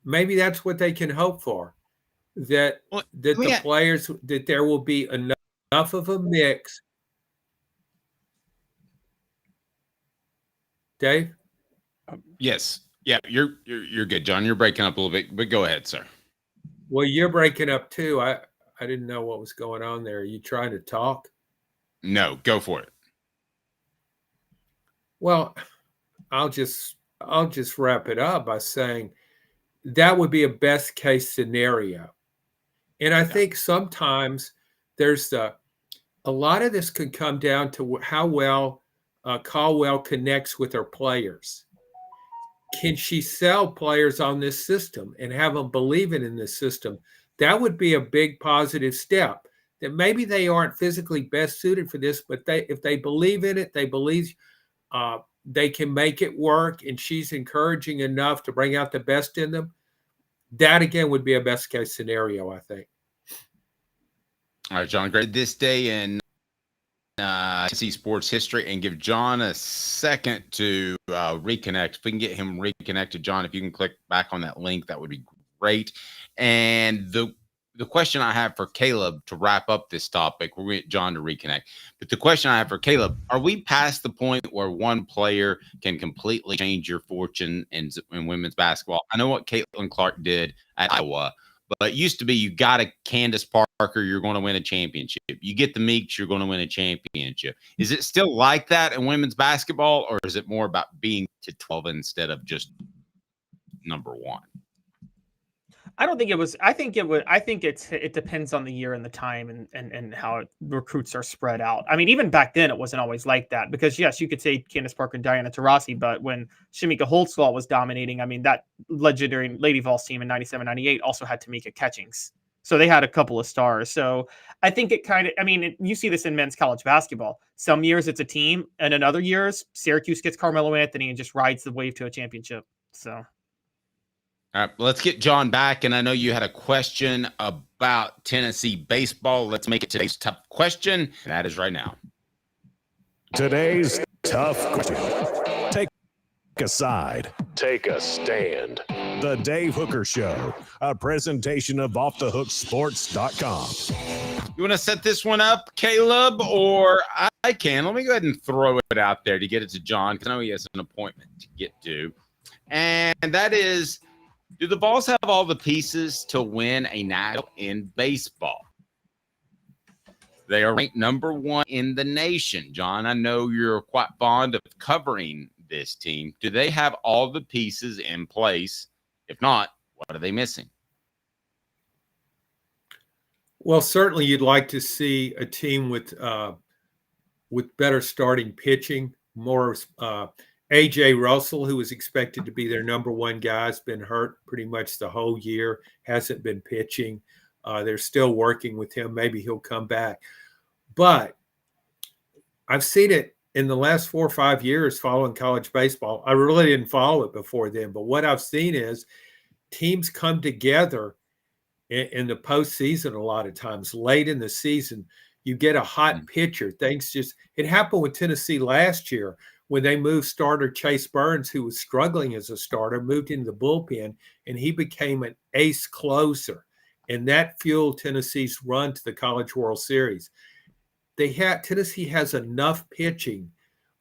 maybe that's what they can hope for, that the players, that there will be enough of a mix. Dave? Yes. Yeah, you're good, John. You're breaking up a little bit, but go ahead, sir. Well, you're breaking up too. I didn't know what was going on there. Are you trying to talk? No, go for it. Well, I'll just wrap it up by saying that would be a best case scenario. And I think sometimes there's a lot of this can come down to how well Caldwell connects with her players. Can she sell players on this system and have them believing in this system? That would be a big positive step. That maybe they aren't physically best suited for this, but if they believe in it, they believe they can make it work, and she's encouraging enough to bring out the best in them. That again would be a best case scenario, I think. All right, John. Great. This day in Tennessee sports history, and give John a second to reconnect. If we can get him reconnected, John, if you can click back on that link, that would be great. And the question I have for Caleb to wrap up this topic, we're going to get John to reconnect. But the question I have for Caleb, are we past the point where one player can completely change your fortune in women's basketball? I know what Caitlin Clark did at Iowa, but it used to be you got a Candace Parker, you're going to win a championship. You get the Meeks, you're going to win a championship. Is it still like that in women's basketball, or is it more about being to 12 instead of just number one? I don't think it was. I think it depends on the year and the time and how recruits are spread out. I mean, even back then, it wasn't always like that, because yes, you could say Candace Parker and Diana Taurasi, but when Shamika Holtzclaw was dominating, I mean, that legendary Lady Vols team in 97, 98 also had Tamika Catchings. So they had a couple of stars. So I think it kind of, I mean, you see this in men's college basketball. Some years it's a team, and in other years, Syracuse gets Carmelo Anthony and just rides the wave to a championship. So. All right, let's get John back. And I know you had a question about Tennessee baseball. Let's make it today's tough question. And that is right now. Today's tough question. Take a side. Take a stand. The Dave Hooker Show, a presentation of offthehooksports.com. You want to set this one up, Caleb, or I can? Let me go ahead and throw it out there to get it to John, because I know he has an appointment to get to. And that is, do the Vols have all the pieces to win a national in baseball? They are ranked number one in the nation. John, I know you're quite fond of covering this team. Do they have all the pieces in place? If not, what are they missing? Well, certainly you'd like to see a team with better starting pitching, more A.J. Russell, who was expected to be their number one guy, has been hurt pretty much the whole year, hasn't been pitching. They're still working with him. Maybe he'll come back. But I've seen it in the last 4 or 5 years following college baseball. I really didn't follow it before then, but what I've seen is teams come together in the postseason a lot of times. Late in the season, you get a hot pitcher. It happened with Tennessee last year when they moved starter Chase Burns, who was struggling as a starter, moved into the bullpen, and he became an ace closer. and that fueled Tennessee's run to the College World Series. Tennessee has enough pitching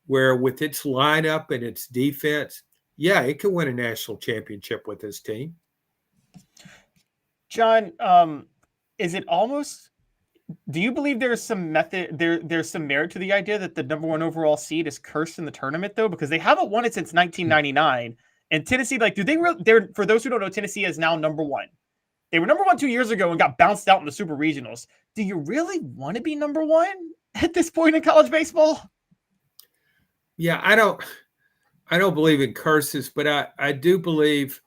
where with its lineup and its defense, yeah, it could win a national championship with this team. John, is it almost, do you believe there's some there's some merit to the idea that the number 1 overall seed is cursed in the tournament, though? Because they haven't won it since 1999. And Tennessee, like, for those who don't know, Tennessee is now number 1. They were number 1 2 years ago and got bounced out in the Super Regionals. Do you really want to be number 1 at this point in college baseball? Yeah, I don't believe in curses, but I do believe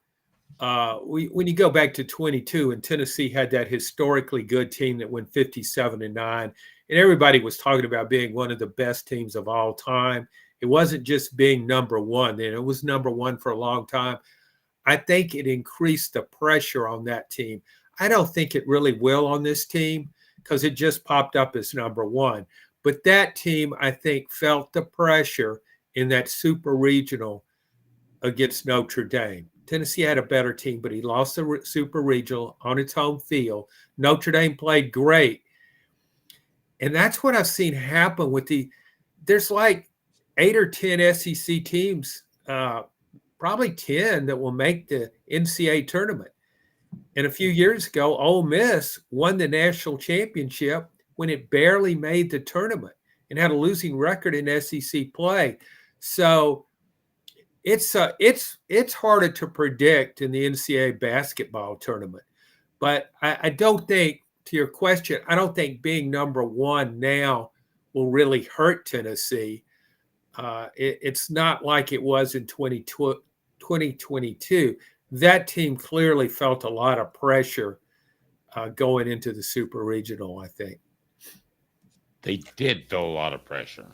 when you go back to 22 and Tennessee had that historically good team that went 57-9, and everybody was talking about being one of the best teams of all time. It wasn't just being number 1, then it was number 1 for a long time. I think it increased the pressure on that team. I don't think it really will on this team because it just popped up as number 1. But that team, I think, felt the pressure in that super regional against Notre Dame. Tennessee had a better team, but he lost the super regional on its home field. Notre Dame played great. And that's what I've seen happen with there's like 8 or 10 SEC teams, probably 10 that will make the NCAA tournament. And a few years ago, Ole Miss won the national championship when it barely made the tournament and had a losing record in SEC play. So it's harder to predict in the NCAA basketball tournament. But I don't think, to your question, I don't think being number 1 now will really hurt Tennessee. It's not like it was in 2022. That team clearly felt a lot of pressure going into the super regional, I think. They did feel a lot of pressure.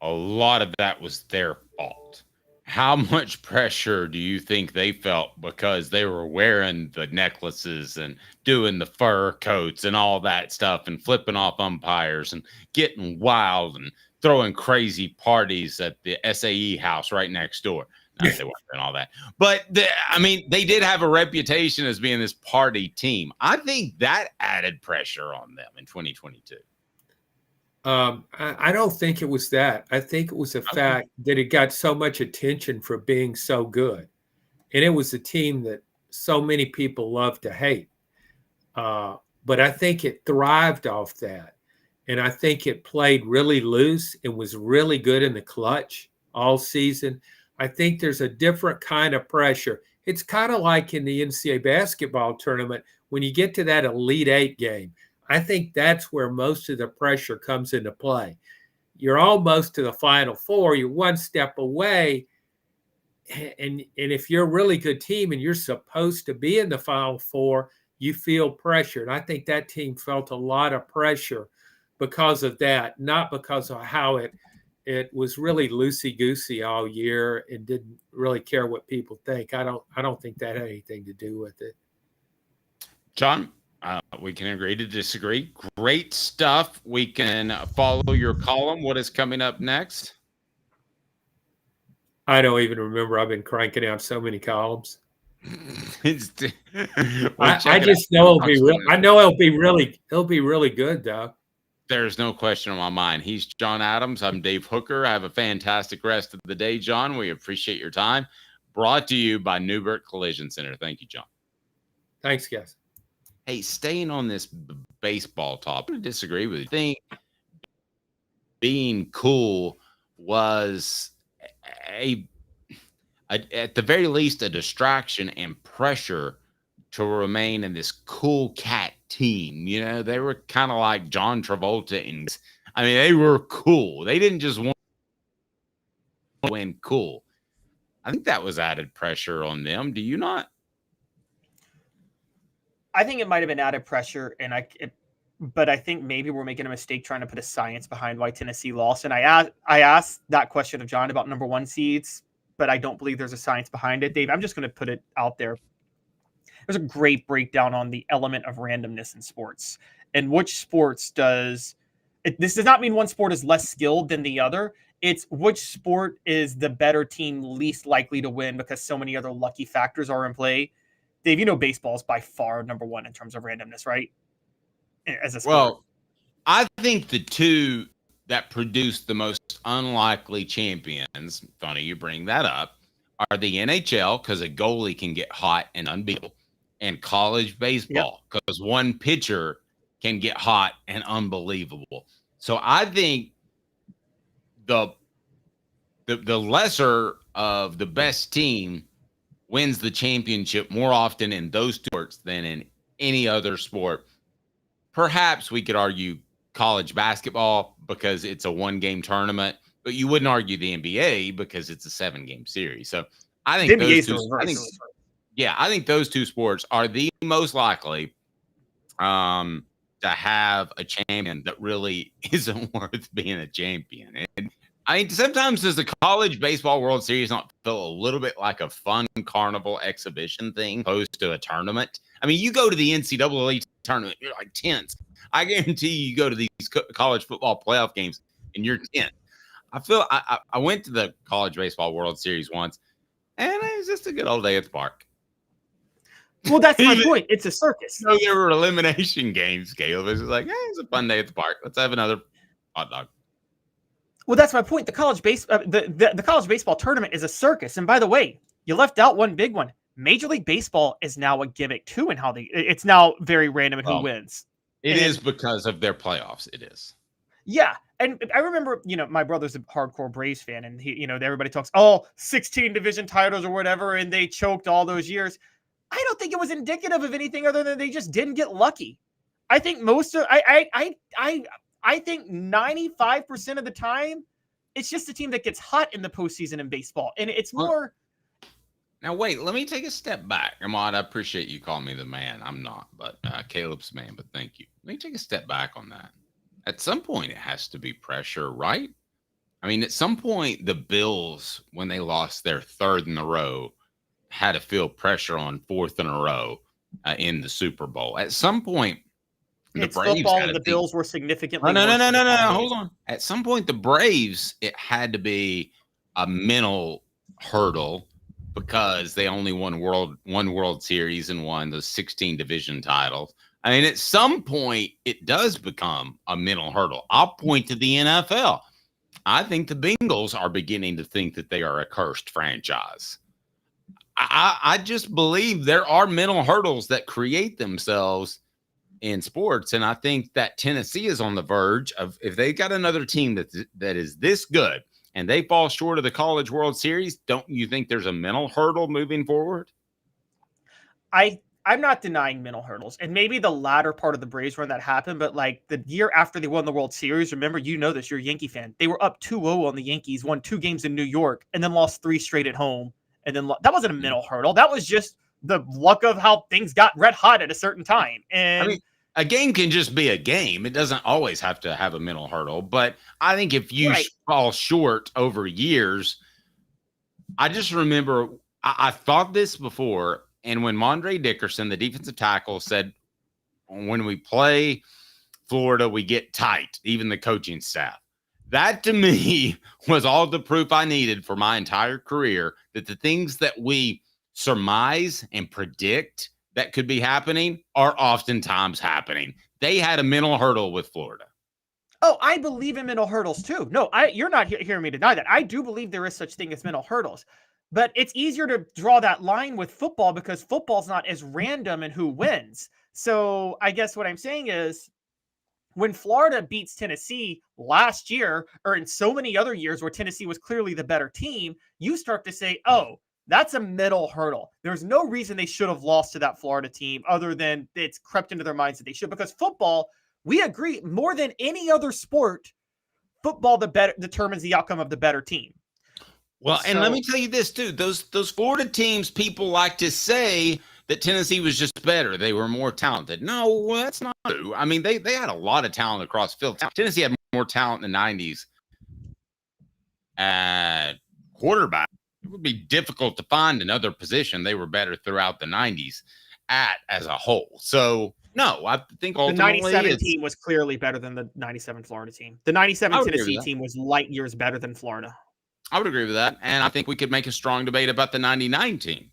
A lot of that was their fault. How much pressure do you think they felt because they were wearing the necklaces and doing the fur coats and all that stuff and flipping off umpires and getting wild and throwing crazy parties at the SAE house right next door? Not that they weren't doing all that. But, they did have a reputation as being this party team. I think that added pressure on them in 2022. I don't think it was that. I think it was the fact that it got so much attention for being so good. And it was a team that so many people love to hate. But I think it thrived off that. And I think it played really loose and was really good in the clutch all season. I think there's a different kind of pressure. It's kind of like in the NCAA basketball tournament, when you get to that Elite 8 game, I think that's where most of the pressure comes into play. You're almost to the Final Four. You're one step away. And if you're a really good team and you're supposed to be in the Final Four, you feel pressure. And I think that team felt a lot of pressure because of that, not because of how it was really loosey-goosey all year and didn't really care what people think. I don't think that had anything to do with it. John, we can agree to disagree. Great stuff. We can follow your column. What is coming up next? I don't even remember. I've been cranking out so many columns. I just know it'll be real. I know it'll be really good, though. There's no question in my mind. He's John Adams. I'm Dave Hooker. Have a fantastic rest of the day, John. We appreciate your time. Brought to you by Newbert Collision Center. Thank you, John. Thanks, guys. Hey, staying on this baseball topic, I disagree with you. I think being cool was at the very least a distraction and pressure to remain in this cool cat team. You know, they were kind of like John Travolta. They were cool. They didn't just want to win cool. I think that was added pressure on them. Do you not? I think it might have been added pressure, but I think maybe we're making a mistake trying to put a science behind why Tennessee lost. And I asked that question of John about number 1 seeds, but I don't believe there's a science behind it. Dave, I'm just going to put it out there. There's a great breakdown on the element of randomness in sports and which sports this does not mean one sport is less skilled than the other. It's which sport is the better team least likely to win because so many other lucky factors are in play. Dave, you know baseball is by far number one in terms of randomness, right? As a sport. Well, I think the two that produce the most unlikely champions, funny you bring that up, are the NHL, because a goalie can get hot and unbeatable, and college baseball, because one pitcher can get hot and unbelievable. So I think the lesser of the best team wins the championship more often in those sports than in any other sport. Perhaps we could argue college basketball because it's a one-game tournament, but you wouldn't argue the NBA because it's a 7-game series. So I think I think those two sports are the most likely to have a champion that really isn't worth being a champion. And I mean, sometimes does the college baseball World Series not feel a little bit like a fun carnival exhibition thing opposed to a tournament? I mean, you go to the NCAA tournament, you're like tense. I guarantee you go to these college football playoff games and you're tense. I went to the college baseball World Series once, and it was just a good old day at the park. Well, that's my point. It's a circus. So there were elimination games, Caleb. It was like, it's a fun day at the park. Let's have another hot dog. Well, that's my point. The college baseball tournament is a circus. And by the way, you left out one big one. Major League Baseball is now a gimmick too, and it's now very random in who wins. It is because of their playoffs. It is. Yeah. And I remember, my brother's a hardcore Braves fan, and he, everybody talks, 16 division titles or whatever, and they choked all those years. I don't think it was indicative of anything other than they just didn't get lucky. I think I think 95% of the time, it's just a team that gets hot in the postseason in baseball. And it's more. Now, wait, let me take a step back. Ahmad, I appreciate you calling me the man. I'm not, but Caleb's the man, but thank you. Let me take a step back on that. At some point, it has to be pressure, right? I mean, at some point, the Bills, when they lost their third in a row, had to feel pressure on fourth in a row in the Super Bowl. At some point, the Braves football and the Bills were significantly. No. Hold on. At some point, the Braves, it had to be a mental hurdle because they only won one World Series and won those 16 division titles. I mean, at some point, it does become a mental hurdle. I'll point to the NFL. I think the Bengals are beginning to think that they are a cursed franchise. I just believe there are mental hurdles that create themselves in sports. And I think that Tennessee is on the verge of, if they got another team that is this good and they fall short of the College World Series, don't you think there's a mental hurdle moving forward? I'm not denying mental hurdles. And maybe the latter part of the Braves run that happened, but like the year after they won the World Series, remember, this, you're a Yankee fan. They were up 2-0 on the Yankees, won 2 games in New York, and then lost 3 straight at home. And then that wasn't a mental hurdle. That was just the luck of how things got red hot at a certain time. And I mean, a game can just be a game. It doesn't always have to have a mental hurdle. But I think if you fall short over years, I just remember I thought this before. And when Mondre Dickerson, the defensive tackle, said, when we play Florida, we get tight, even the coaching staff. That to me was all the proof I needed for my entire career that the things that we surmise and predict that could be happening are oftentimes happening. They had a mental hurdle with Florida. Oh, I believe in mental hurdles too. No, you're not hearing me deny that. I do believe there is such thing as mental hurdles. But it's easier to draw that line with football because football's not as random in who wins. So I guess what I'm saying is when Florida beats Tennessee last year, or in so many other years where Tennessee was clearly the better team, you start to say, that's a mental hurdle. There's no reason they should have lost to that Florida team other than it's crept into their minds that they should. Because football, we agree, more than any other sport, football determines the outcome of the better team. Well, and let me tell you this too. Those Florida teams, people like to say that Tennessee was just better. They were more talented. No, that's not true. I mean, they had a lot of talent across the field. Tennessee had more talent in the 90s at quarterback. It would be difficult to find another position they were better throughout the 90s as a whole. So, no, I think ultimately the 97 team was clearly better than the 97 Florida team. The 97 Tennessee team was light years better than Florida. I would agree with that. And I think we could make a strong debate about the 99 team.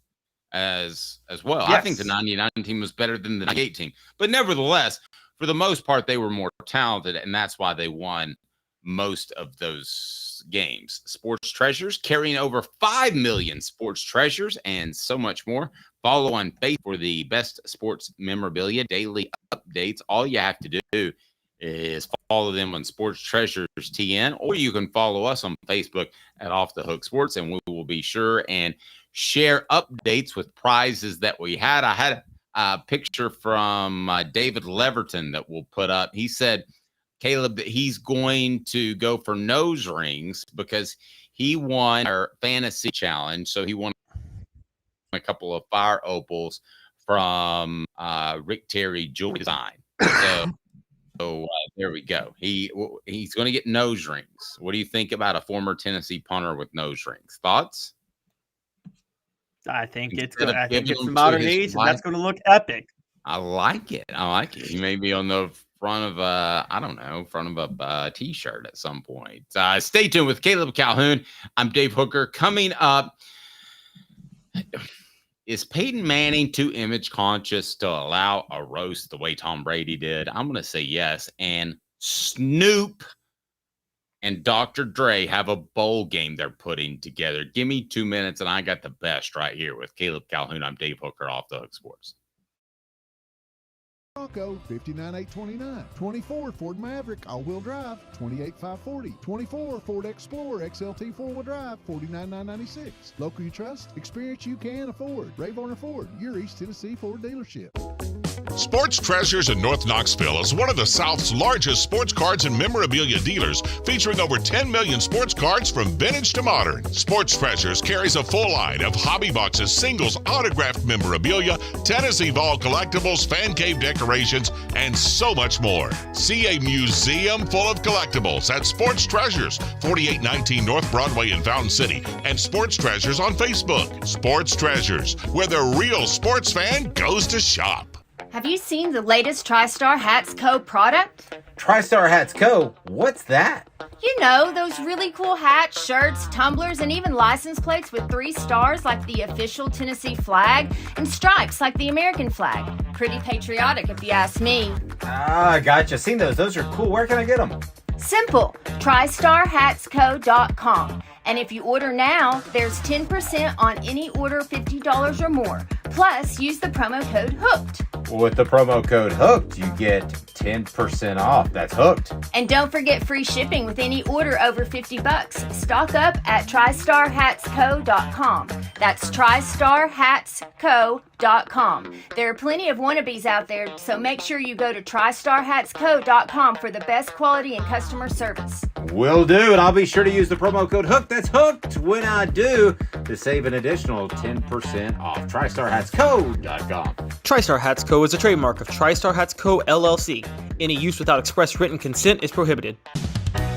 as well. Yes. I think the 99 team was better than the 98 team. But nevertheless, for the most part, they were more talented, and that's why they won most of those games. Sports Treasures carrying over 5 million sports treasures and so much more. Follow on Facebook for the best sports memorabilia, daily updates. All you have to do is follow them on Sports Treasures TN, or you can follow us on Facebook at Off the Hook Sports, and we will be sure and share updates with prizes that we had. I had a picture from David Leverton that we'll put up. He said, Caleb, that he's going to go for nose rings because he won our fantasy challenge. So he won a couple of fire opals from Rick Terry Jewelry Design. So there we go. He's going to get nose rings. What do you think about a former Tennessee punter with nose rings? Thoughts? I think it's good. I think it's the modern age, and that's going to look epic. I like it. He may be on the front of a t-shirt at some point. Stay tuned with Caleb Calhoun. I'm Dave Hooker. Coming up, is Peyton Manning too image conscious to allow a roast the way Tom Brady did? I'm going to say yes. And Snoop and Dr. Dre have a bowl game they're putting together. Give me 2 minutes, and I got the best right here with Caleb Calhoun. I'm Dave Hooker, Off the Hook Sports. Bronco, $59,829. 24 Ford Maverick, all-wheel drive, $28,540. 24 Ford Explorer, XLT four-wheel drive, $49,996. Local you trust, experience you can afford. Varner Ford, your East Tennessee Ford dealership. Sports Treasures in North Knoxville is one of the South's largest sports cards and memorabilia dealers, featuring over 10 million sports cards from vintage to modern. Sports Treasures carries a full line of hobby boxes, singles, autographed memorabilia, Tennessee Vols collectibles, fan cave decorations, and so much more. See a museum full of collectibles at Sports Treasures, 4819 North Broadway in Fountain City, and Sports Treasures on Facebook. Sports Treasures, where the real sports fan goes to shop. Have you seen the latest TriStar Hats Co. product? TriStar Hats Co.? What's that? You know, those really cool hats, shirts, tumblers, and even license plates with 3 stars like the official Tennessee flag and stripes like the American flag. Pretty patriotic if you ask me. Ah, gotcha. Seen those. Those are cool. Where can I get them? Simple. TriStarHatsCo.com. And if you order now, there's 10% on any order $50 or more. Plus, use the promo code HOOKED. With the promo code HOOKED, you get 10% off. That's hooked. And don't forget free shipping with any order over $50. Stock up at TriStarHatsCo.com. That's TriStarHatsCo.com. There are plenty of wannabes out there, so make sure you go to TriStarHatsCo.com for the best quality and customer service. Will do, and I'll be sure to use the promo code HOOKED. That's hooked when I do, to save an additional 10% off. TriStarHatsCo.com. TriStar Hats Co. is a trademark of TriStar Hats Co. LLC. Any use without express written consent is prohibited.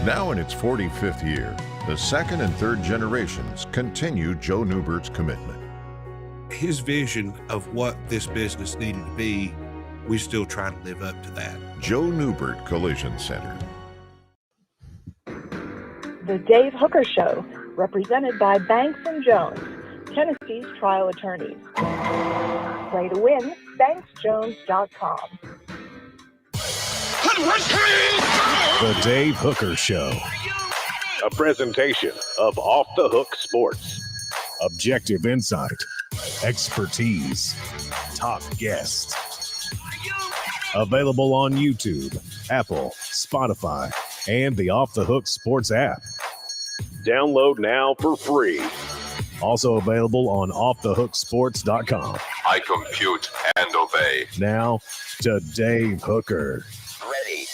Now in its 45th year, the second and third generations continue Joe Newbert's commitment. His vision of what this business needed to be, we still try to live up to that. Joe Newbert Collision Center. The Dave Hooker Show, represented by Banks & Jones, Tennessee's trial attorneys. Play to win, banksjones.com. The Dave Hooker Show. A presentation of Off the Hook Sports. Objective insight, expertise, top guests. Available on YouTube, Apple, Spotify, and the Off the Hook Sports app. Download now for free. Also available on offthehooksports.com. I compute and obey. Now to Dave Hooker. Ready.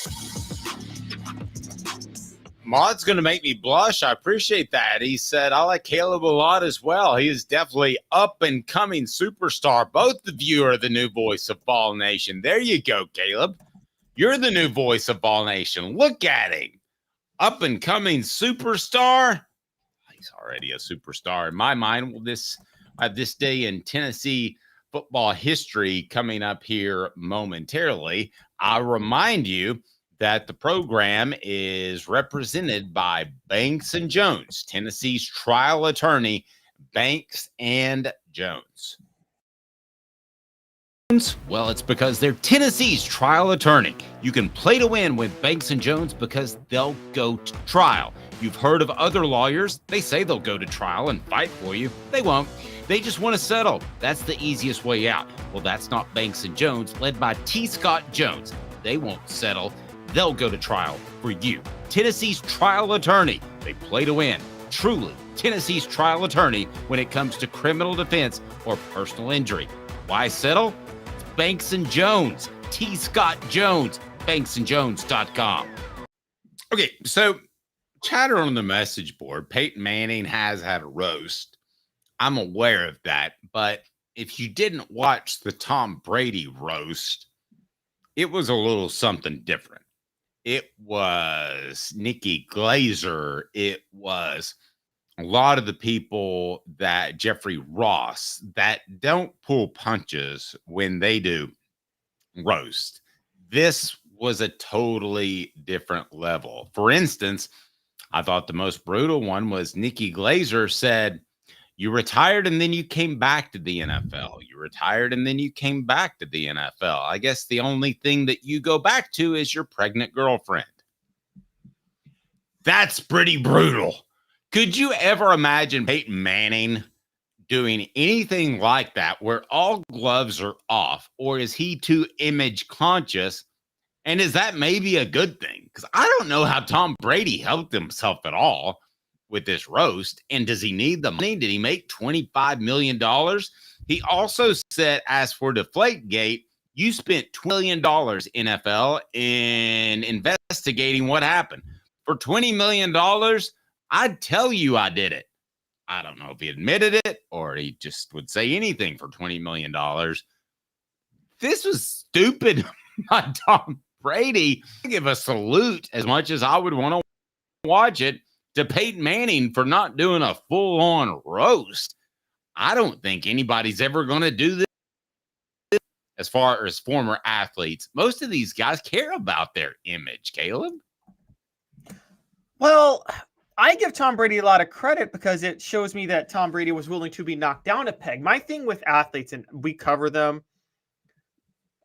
Maud's going to make me blush. I appreciate that. He said, I like Caleb a lot as well. He is definitely up and coming superstar. Both of you are the new voice of Ball Nation. There you go, Caleb. You're the new voice of Ball Nation. Look at him. Up and coming superstar. He's already a superstar in my mind. Well, this day in Tennessee football history coming up here momentarily. I'll remind you that the program is represented by Banks & Jones, Tennessee's trial attorney, Banks & Jones. Well, it's because they're Tennessee's trial attorney. You can play to win with Banks & Jones because they'll go to trial. You've heard of other lawyers. They say they'll go to trial and fight for you. They won't. They just want to settle. That's the easiest way out. Well, that's not Banks & Jones, led by T. Scott Jones. They won't settle. They'll go to trial for you. Tennessee's trial attorney. They play to win. Truly, Tennessee's trial attorney when it comes to criminal defense or personal injury. Why settle? Banks & Jones, T. Scott Jones, banksandjones.com. Okay, so chatter on the message board, Peyton Manning has had a roast. I'm aware of that, but if you didn't watch the Tom Brady roast, it was a little something different. It was Nikki Glazer. It was a lot of the people that Jeffrey Ross that don't pull punches when they do roast. This was a totally different level. For instance, I thought the most brutal one was Nikki Glazer said, "You retired and then you came back to the NFL. You retired and then you came back to the NFL. I guess the only thing that you go back to is your pregnant girlfriend." That's pretty brutal. Could you ever imagine Peyton Manning doing anything like that where all gloves are off? Or is he too image conscious? And is that maybe a good thing? Because I don't know how Tom Brady helped himself at all with this roast. And does he need the money? Did he make $25 million? He also said, as for Deflategate, you spent $20 million, NFL, in investigating what happened. For $20 million, I'd tell you I did it. I don't know if he admitted it or he just would say anything for $20 million. This was stupid by Tom Brady. I give a salute as much as I would want to watch it to Peyton Manning for not doing a full-on roast. I don't think anybody's ever going to do this as far as former athletes. Most of these guys care about their image, Caleb. Well, I give Tom Brady a lot of credit because it shows me that Tom Brady was willing to be knocked down a peg. My thing with athletes, and we cover them,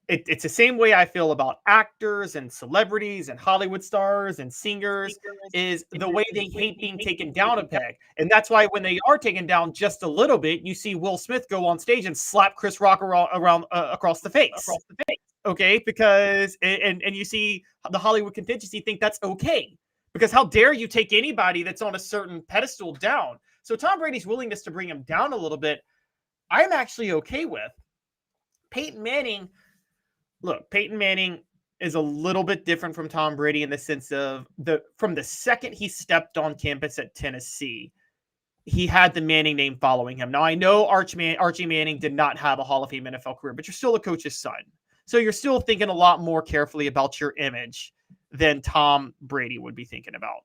it's the same way I feel about actors and celebrities and Hollywood stars and singers, is the way they hate being taken down a peg. And that's why when they are taken down just a little bit, you see Will Smith go on stage and slap Chris Rock around across the face. Okay, because and you see the Hollywood contingency think that's okay. Because how dare you take anybody that's on a certain pedestal down? So Tom Brady's willingness to bring him down a little bit, I'm actually okay with. Peyton Manning, look, Peyton Manning is a little bit different from Tom Brady in the sense of from the second he stepped on campus at Tennessee, he had the Manning name following him. Now, I know Archie Manning did not have a Hall of Fame NFL career, but you're still a coach's son. So you're still thinking a lot more carefully about your image than Tom Brady would be thinking about.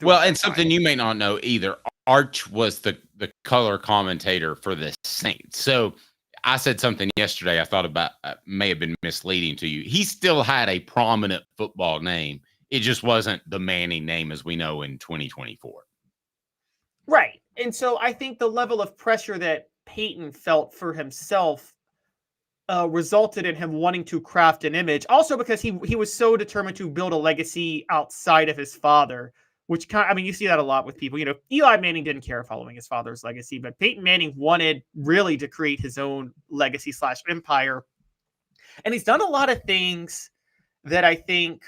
Well, and something you may not know either, Arch was the color commentator for the Saints. So I said something yesterday I thought about may have been misleading to you. He still had a prominent football name. It just wasn't the Manning name as we know in 2024. Right. And so I think the level of pressure that Peyton felt for himself resulted in him wanting to craft an image. Also because he was so determined to build a legacy outside of his father, which you see that a lot with people. You know, Eli Manning didn't care following his father's legacy, but Peyton Manning wanted really to create his own legacy / empire. And he's done a lot of things that I think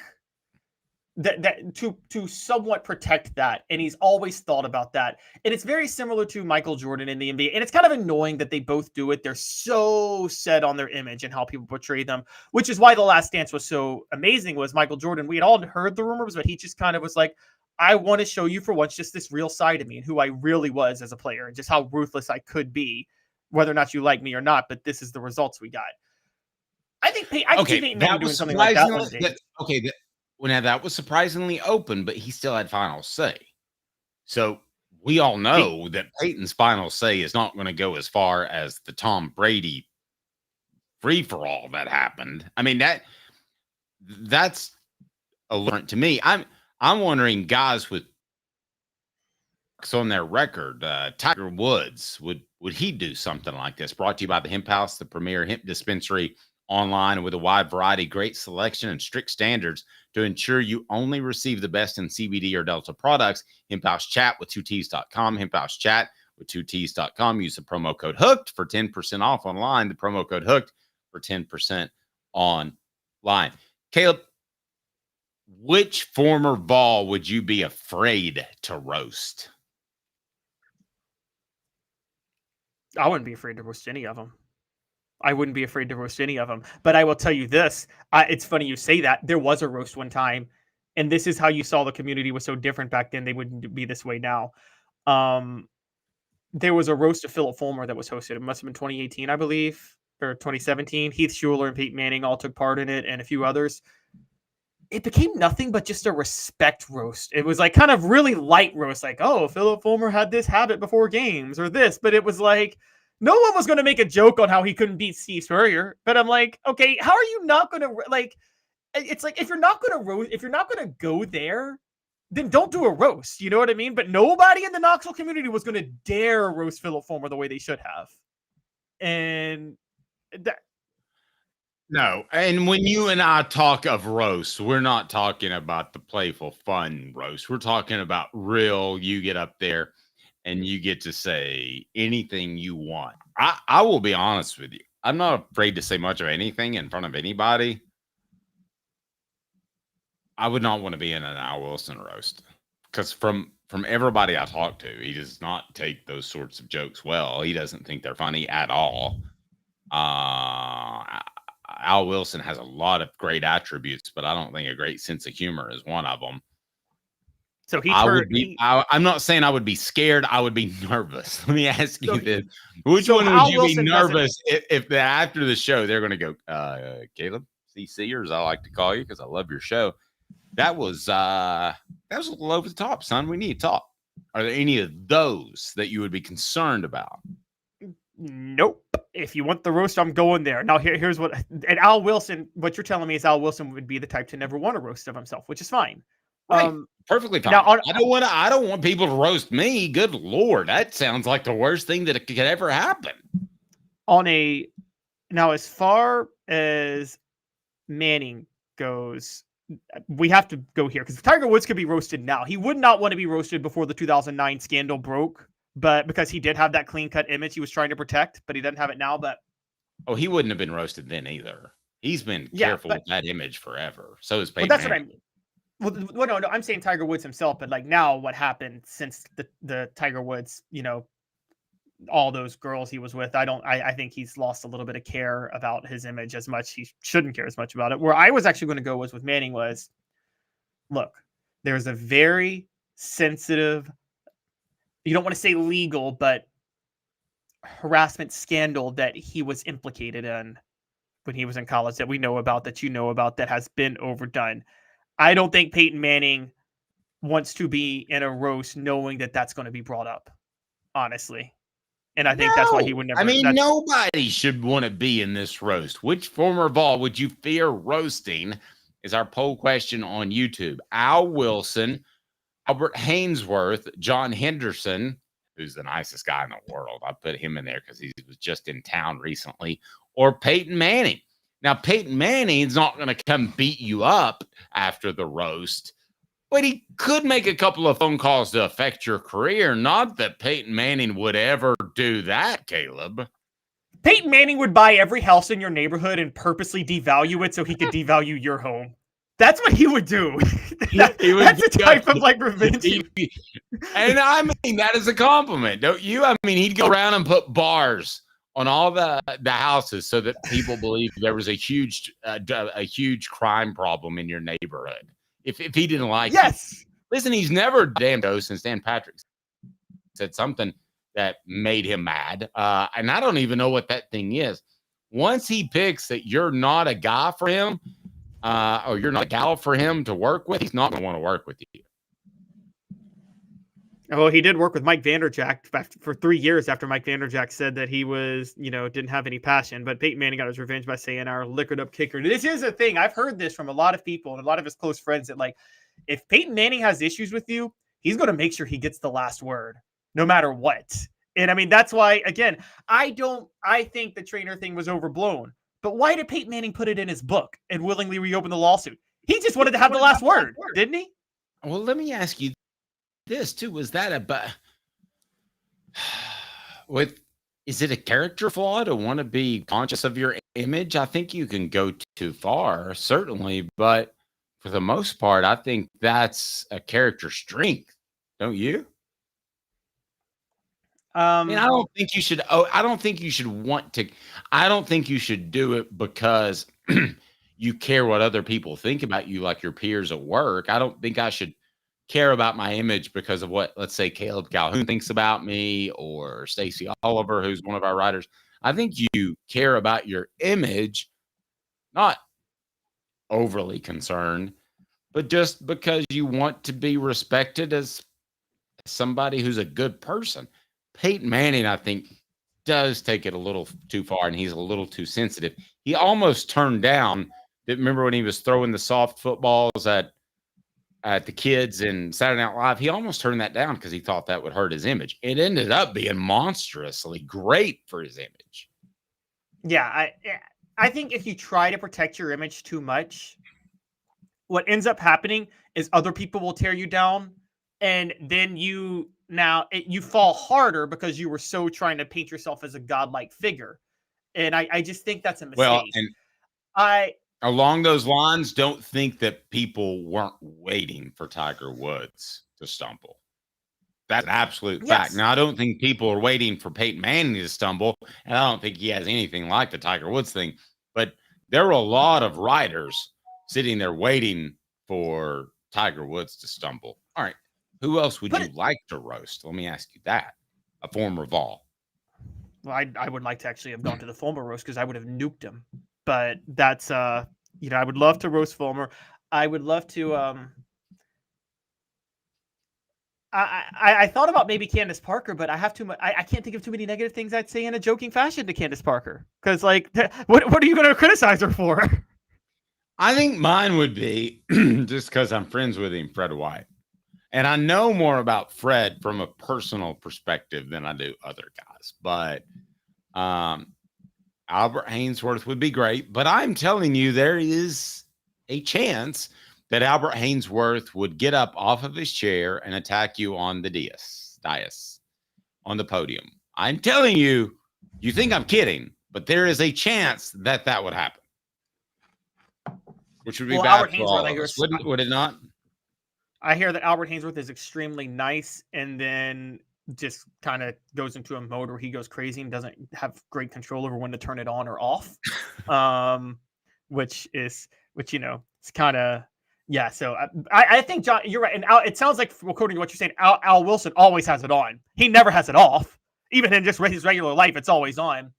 that to somewhat protect that. And he's always thought about that. And it's very similar to Michael Jordan in the NBA. And it's kind of annoying that they both do it. They're so set on their image and how people portray them, which is why The Last Dance was so amazing. Was Michael Jordan, we had all heard the rumors, but he just kind of was like, I want to show you for once just this real side of me and who I really was as a player and just how ruthless I could be, whether or not you like me or not. But this is the results we got. I think I can see Peyton Manning doing something like that one day. Well, now that was surprisingly open, but he still had final say. So we all know that Peyton's final say is not going to go as far as the Tom Brady free-for-all that happened. I mean, that's alert to me. I'm wondering, guys with on their record, Tiger Woods, would would he do something like this? Brought to you by the Hemp House, the premier hemp dispensary online with a wide variety, great selection, and strict standards to ensure you only receive the best in CBD or Delta products. Hemp House Chat with 2Ts.com. Hemp House Chat with 2Ts.com. Use the promo code HOOKED for 10% off online. The promo code HOOKED for 10% online. Caleb, which former Vol would you be afraid to roast? I wouldn't be afraid to roast any of them. I wouldn't be afraid to roast any of them. But I will tell you this. It's funny you say that. There was a roast one time, and this is how you saw the community was so different back then. They wouldn't be this way now. There was a roast of Philip Fulmer that was hosted. It must have been 2018, I believe, or 2017. Heath Schuler and Peyton Manning all took part in it, and a few others. It became nothing but just a respect roast. It was like kind of really light roast, like, oh, Philip Fulmer had this habit before games or this, but it was like, no one was going to make a joke on how he couldn't beat Steve Spurrier. But I'm like, okay, how are you not going to, like, it's like, if you're not going to go there, then don't do a roast. You know what I mean? But nobody in the Knoxville community was going to dare roast Philip Fulmer the way they should have. And that, no, and when you and I talk of roast, we're not talking about the playful, fun roast. We're talking about real, you get up there and you get to say anything you want. I will be honest with you. I'm not afraid to say much of anything in front of anybody. I would not want to be in an Al Wilson roast because from everybody I talk to, he does not take those sorts of jokes well. He doesn't think they're funny at all. Al Wilson has a lot of great attributes, but I don't think a great sense of humor is one of them. So I'm not saying I would be scared. I would be nervous. Let me ask you this. Which one would you be nervous if after the show, they're going to go, Caleb, CC, or as I like to call you, because I love your show. That was a little over the top, son. We need to talk. Are there any of those that you would be concerned about? Nope. If you want the roast, I'm going there. Now, here's what, and Al Wilson, what you're telling me is Al Wilson would be the type to never want to roast of himself, which is fine. Right. Perfectly fine. Now, I don't want people to roast me. Good Lord. That sounds like the worst thing that could ever happen. Now, as far as Manning goes, we have to go here because Tiger Woods could be roasted now. He would not want to be roasted before the 2009 scandal broke, but because he did have that clean cut image he was trying to protect, but he doesn't have it now. But he wouldn't have been roasted then either. He's been careful with that image forever. So is Peyton. Well, that's what I mean. Well, no, I'm saying Tiger Woods himself, but like now what happened since the Tiger Woods, all those girls he was with, I think he's lost a little bit of care about his image as much. He shouldn't care as much about it. Where I was actually going to go with Manning was, look, there's a very sensitive, you don't want to say legal, but harassment scandal that he was implicated in when he was in college that we know about, that you know about, that has been overdone. I don't think Peyton Manning wants to be in a roast knowing that that's going to be brought up, honestly. And I think that's why he would never. Nobody should want to be in this roast. Which former Vol would you fear roasting is our poll question on YouTube. Al Wilson, Albert Hainsworth, John Henderson, who's the nicest guy in the world. I put him in there because he was just in town recently, or Peyton Manning. Now, Peyton Manning's not going to come beat you up after the roast, but he could make a couple of phone calls to affect your career. Not that Peyton Manning would ever do that, Caleb. Peyton Manning would buy every house in your neighborhood and purposely devalue it so he could devalue your home. That's what he would do. That's a type of like revenge. And I mean, that is a compliment, don't you? I mean, he'd go around and put bars on all the houses so that people believe there was a huge crime problem in your neighborhood. If he didn't like it. Listen, he's never damned since Dan Patrick said something that made him mad. And I don't even know what that thing is. Once he picks that you're not a guy for him, or you're not a gal for him to work with, he's not going to want to work with you. Well, he did work with Mike Vanderjagt for 3 years after Mike Vanderjagt said that he was, didn't have any passion. But Peyton Manning got his revenge by saying our liquored up kicker. This is a thing. I've heard this from a lot of people and a lot of his close friends that, like, if Peyton Manning has issues with you, he's going to make sure he gets the last word no matter what. And I mean, that's why, again, I think the trainer thing was overblown. But why did Peyton Manning put it in his book and willingly reopen the lawsuit? He just wanted to have the last word, didn't he? Well, let me ask you this too. Was that is it a character flaw to want to be conscious of your image? I think you can go too far, certainly, but for the most part, I think that's a character strength, don't you? I mean, I don't think you should. I don't think you should want to. I don't think you should do it because you care what other people think about you, like your peers at work. I don't think I should care about my image because of what, let's say, Caleb Calhoun thinks about me or Stacey Oliver, who's one of our writers. I think you care about your image, not overly concerned, but just because you want to be respected as somebody who's a good person. Peyton Manning, I think, does take it a little too far, and he's a little too sensitive. He almost turned down. Remember when he was throwing the soft footballs at the kids in Saturday Night Live? He almost turned that down because he thought that would hurt his image. It ended up being monstrously great for his image. Yeah, I think if you try to protect your image too much, what ends up happening is other people will tear you down, and then you fall harder because you were so trying to paint yourself as a godlike figure. And I just think that's a mistake. Well, and along those lines, don't think that people weren't waiting for Tiger Woods to stumble. That's an absolute fact. Now, I don't think people are waiting for Peyton Manning to stumble, and I don't think he has anything like the Tiger Woods thing. But there were a lot of writers sitting there waiting for Tiger Woods to stumble. All right. Who else would you like to roast? Let me ask you that. A former Vol. Well, I would like to actually have gone to the Fulmer roast because I would have nuked him. But that's I would love to roast Fulmer. I would love to I thought about maybe Candace Parker, but I have too much. I can't think of too many negative things I'd say in a joking fashion to Candace Parker. Because what are you going to criticize her for? I think mine would be just because I'm friends with him, Fred White. And I know more about Fred from a personal perspective than I do other guys. But Albert Haynesworth would be great. But I'm telling you, there is a chance that Albert Haynesworth would get up off of his chair and attack you on the dais, on the podium. I'm telling you, you think I'm kidding, but there is a chance that would happen. Which would be bad Albert for all of us. Haynesworth, Would it not? I hear that Albert Haynesworth is extremely nice and then just kind of goes into a mode where he goes crazy and doesn't have great control over when to turn it on or off. Which it's kind of, yeah. So I think, John, you're right. And it sounds like, according to what you're saying, Al Wilson always has it on. He never has it off. Even in just his regular life, it's always on.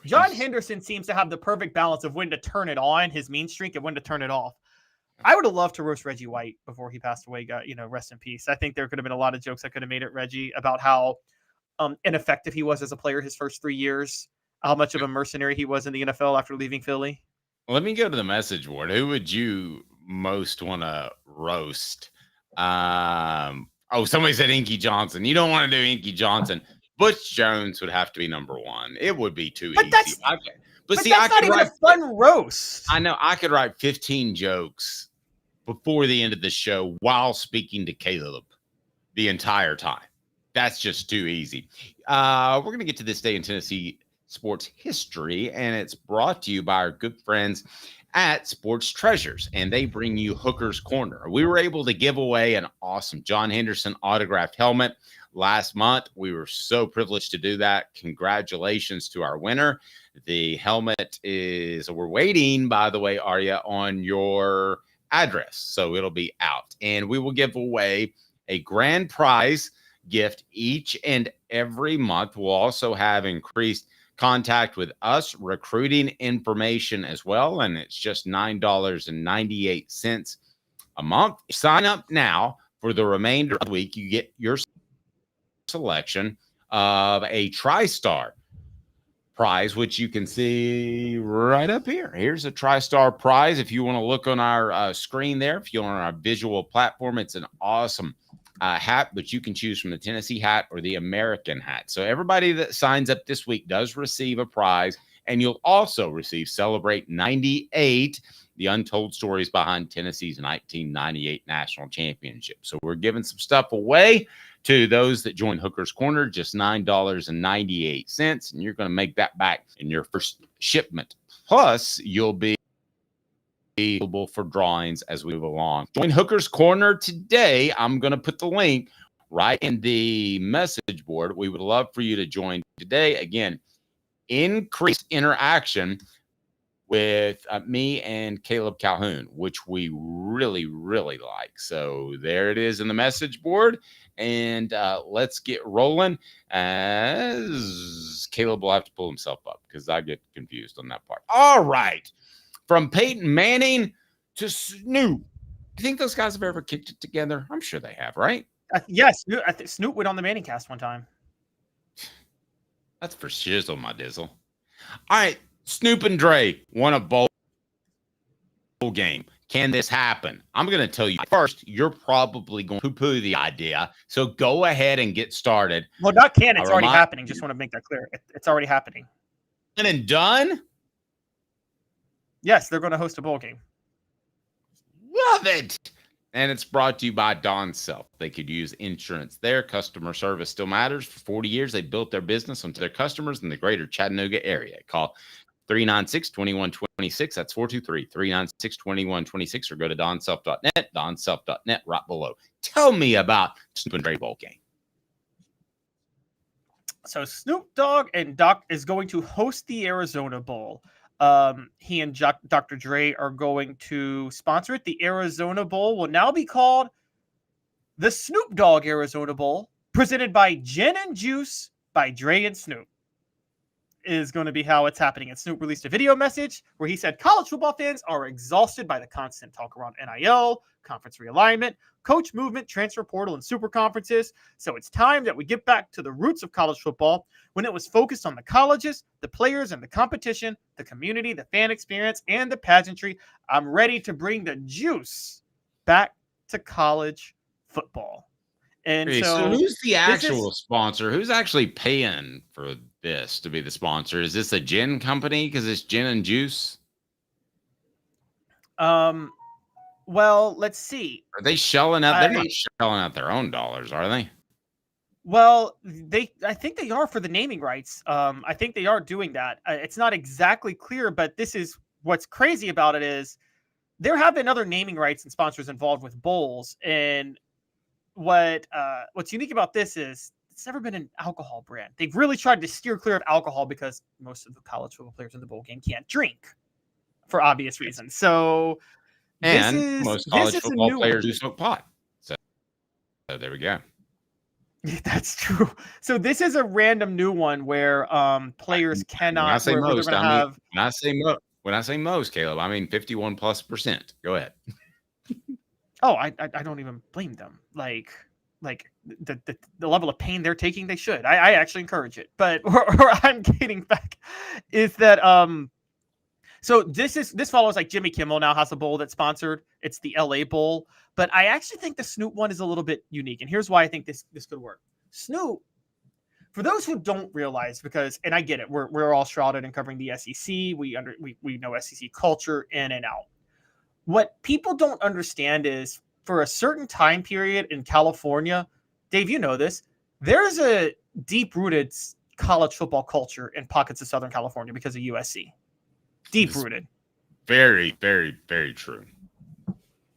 John Henderson seems to have the perfect balance of when to turn it on, his mean streak, and when to turn it off. I would have loved to roast Reggie White before he passed away. Rest in peace. I think there could have been a lot of jokes I could have made at Reggie about how ineffective he was as a player his first 3 years, how much of a mercenary he was in the NFL after leaving Philly. Let me go to the message board. Who would you most want to roast? Somebody said Inky Johnson. You don't want to do Inky Johnson. Butch Jones would have to be number one. It would be too easy. That's not even a fun roast. I know. I could write 15 jokes before the end of the show while speaking to Caleb the entire time. That's just too easy. We're going to get to this day in Tennessee sports history, and it's brought to you by our good friends at Sports Treasures, and they bring you Hooker's Corner. We were able to give away an awesome John Henderson autographed helmet last month. We were so privileged to do that. Congratulations to our winner. The helmet we're waiting, by the way, Arya, on your address. So it'll be out. And we will give away a grand prize gift each and every month. We'll also have increased contact with us, recruiting information as well. And it's just $9.98 a month. Sign up now for the remainder of the week. You get your selection of a TriStar prize, which you can see right up here. Here's a TriStar prize. If you want to look on our screen there, if you're on our visual platform, it's an awesome hat, but you can choose from the Tennessee hat or the American hat. So everybody that signs up this week does receive a prize, and you'll also receive Celebrate 98, the untold stories behind Tennessee's 1998 national championship. So we're giving some stuff away to those that join Hooker's Corner, just $9.98, and you're going to make that back in your first shipment. Plus, you'll be available for drawings as we move along. Join Hooker's Corner today. I'm going to put the link right in the message board. We would love for you to join today. Again, increased interaction with me and Caleb Calhoun, which we really, really like. So there it is in the message board. And let's get rolling, as Caleb will have to pull himself up because I get confused on that part. All right. From Peyton Manning to Snoop. You think those guys have ever kicked it together? I'm sure they have, right? Yes. I think Snoop went on the Manning cast one time. That's for shizzle, my dizzle. All right. Snoop and Dre won a bowl game. Can this happen? I'm going to tell you first, you're probably going to poo-poo the idea. So go ahead and get started. Well, not can. It's already happening. Just want to make that clear. It's already happening. And done? Yes, they're going to host a bowl game. Love it. And it's brought to you by Dawn Self. They could use insurance there. Customer service still matters. For 40 years, they built their business onto their customers in the greater Chattanooga area. Call 396-2126. That's 423-396-2126, or go to donself.net, donself.net right below. Tell me about Snoop and Dre bowl game. So Snoop Dogg and Doc is going to host the Arizona Bowl. He and Dr. Dre are going to sponsor it. The Arizona Bowl will now be called the Snoop Dogg Arizona Bowl, presented by Gin and Juice by Dre and Snoop. Is going to be how it's happening. And Snoop released a video message where he said college football fans are exhausted by the constant talk around NIL, conference realignment, coach movement, transfer portal, and super conferences. So it's time that we get back to the roots of college football, when it was focused on the colleges, the players, and the competition, the community, the fan experience, and the pageantry. I'm ready to bring the juice back to college football. And so who's the actual sponsor? Who's actually paying for this to be the sponsor? Is this a gin company because it's gin and juice? Well, let's see. Are they shelling out? They're not shelling out their own dollars, are they? Well, I think they are for the naming rights. I think they are doing that. It's not exactly clear, but this is what's crazy about it is there have been other naming rights and sponsors involved with bowls. And what's unique about this is it's never been an alcohol brand. They've really tried to steer clear of alcohol because most of the college football players in the bowl game can't drink for obvious reasons. So, most college football players do smoke pot. So there we go. That's true. So this is a random new one where players cannot. When I say most, when I say most, Caleb, I mean 51+%. Go ahead. Oh, I don't even blame them. Like the level of pain they're taking, they should. I actually encourage it. But where I'm getting back is that so this follows like Jimmy Kimmel now has a bowl that's sponsored. It's the LA Bowl. But I actually think the Snoop one is a little bit unique. And here's why I think this could work. Snoop, for those who don't realize, and I get it, we're all shrouded in covering the SEC. We know SEC culture in and out. What people don't understand is for a certain time period in California, Dave, you know this, there's a deep-rooted college football culture in pockets of Southern California because of USC. Deep-rooted. Very, very, very true.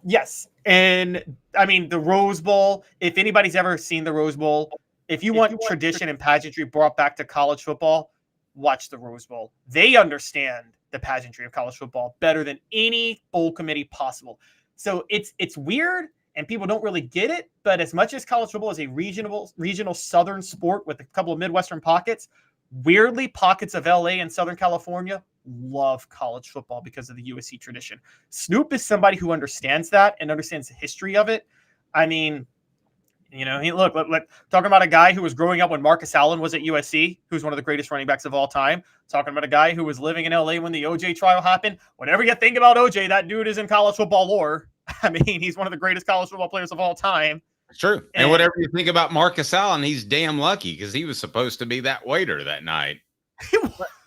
Yes. And, I mean, the Rose Bowl, if anybody's ever seen the Rose Bowl, if you want tradition and pageantry brought back to college football, watch the Rose Bowl. They understand the pageantry of college football better than any bowl committee possible. So it's weird and people don't really get it, but as much as college football is a regional Southern sport with a couple of Midwestern pockets, weirdly pockets of LA and Southern California love college football because of the USC tradition. Snoop is somebody who understands that and understands the history of it. I mean, you know, look, talking about a guy who was growing up when Marcus Allen was at USC, who's one of the greatest running backs of all time. Talking about a guy who was living in LA when the OJ trial happened. Whatever you think about OJ, that dude is in college football lore. I mean, he's one of the greatest college football players of all time. It's true. And whatever you think about Marcus Allen, he's damn lucky because he was supposed to be that waiter that night.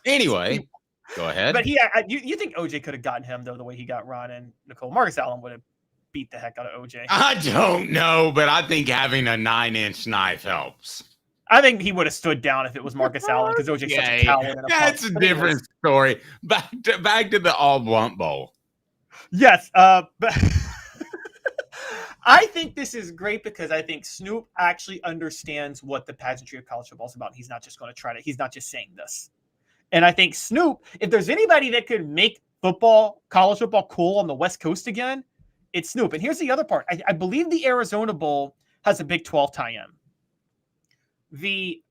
Anyway, go ahead. But you think OJ could have gotten him, though, the way he got Ron and Nicole? Marcus Allen would have beat the heck out of OJ. I don't know, but I think having a 9-inch knife helps. I think he would have stood down if it was Marcus Allen because OJ's such a coward. And That's a different story. Back to the All Blunt Bowl. Yes, but I think this is great because I think Snoop actually understands what the pageantry of college football is about. He's not just going to try to. He's not just saying this. And I think Snoop, if there's anybody that could make college football cool on the West Coast again, it's Snoop. And here's the other part. I believe the Arizona Bowl has a Big 12 tie-in. The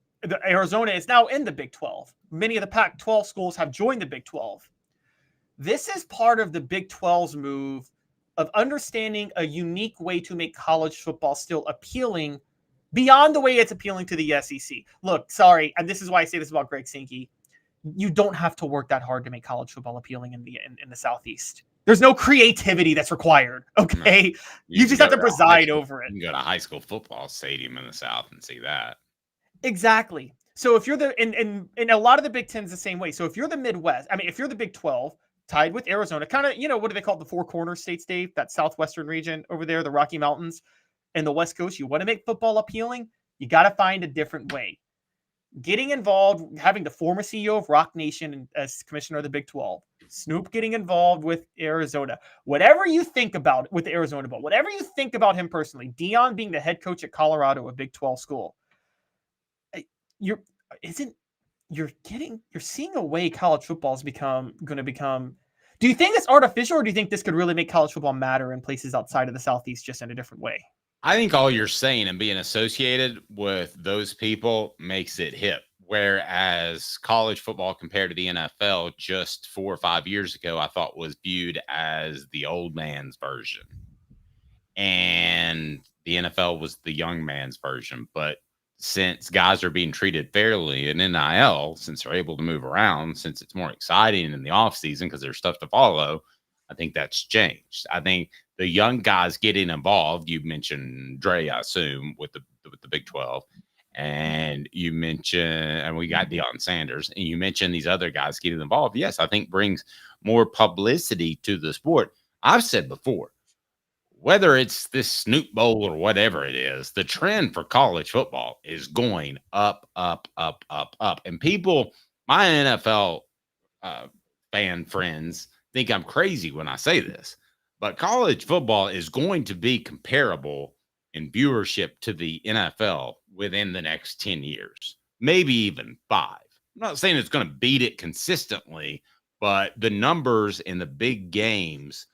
Arizona is now in the Big 12. Many of the Pac-12 schools have joined the Big 12. This is part of the Big 12's move of understanding a unique way to make college football still appealing beyond the way it's appealing to the SEC. Look, sorry, and this is why I say this about Greg Sankey. You don't have to work that hard to make college football appealing in the Southeast. There's no creativity that's required, okay? No. You just have to preside over it. You can go to a high school football stadium in the South and see that. Exactly. So if you're and a lot of the Big Ten is the same way. So if you're the Midwest, if you're the Big 12, tied with Arizona, kind of, what do they call it? The Four Corner states, Dave? That southwestern region over there, the Rocky Mountains and the West Coast. You want to make football appealing? You got to find a different way. Getting involved, having the former CEO of Rock Nation as commissioner of the Big 12, Snoop getting involved with Arizona, whatever you think about with the Arizona Bowl, whatever you think about him personally, Dion being the head coach at Colorado, a Big 12 school, you're seeing a way college football is going to become. Do you think it's artificial, or do you think this could really make college football matter in places outside of the Southeast just in a different way? I think all you're saying and being associated with those people makes it hip. Whereas college football compared to the NFL just 4 or 5 years ago, I thought was viewed as the old man's version. And the NFL was the young man's version. But since guys are being treated fairly in NIL, since they're able to move around, since it's more exciting in the offseason because there's stuff to follow, I think that's changed. I think the young guys getting involved, you mentioned Dre, I assume, with the Big 12, and you mentioned, and we got Deion Sanders, and you mentioned these other guys getting involved. Yes, I think brings more publicity to the sport. I've said before, whether it's this Snoop Bowl or whatever it is, the trend for college football is going up, up, up, up, up. And people, my NFL fan friends, think I'm crazy when I say this, but college football is going to be comparable in viewership to the NFL within the next 10 years, maybe even 5. I'm not saying it's going to beat it consistently, but the numbers in the big games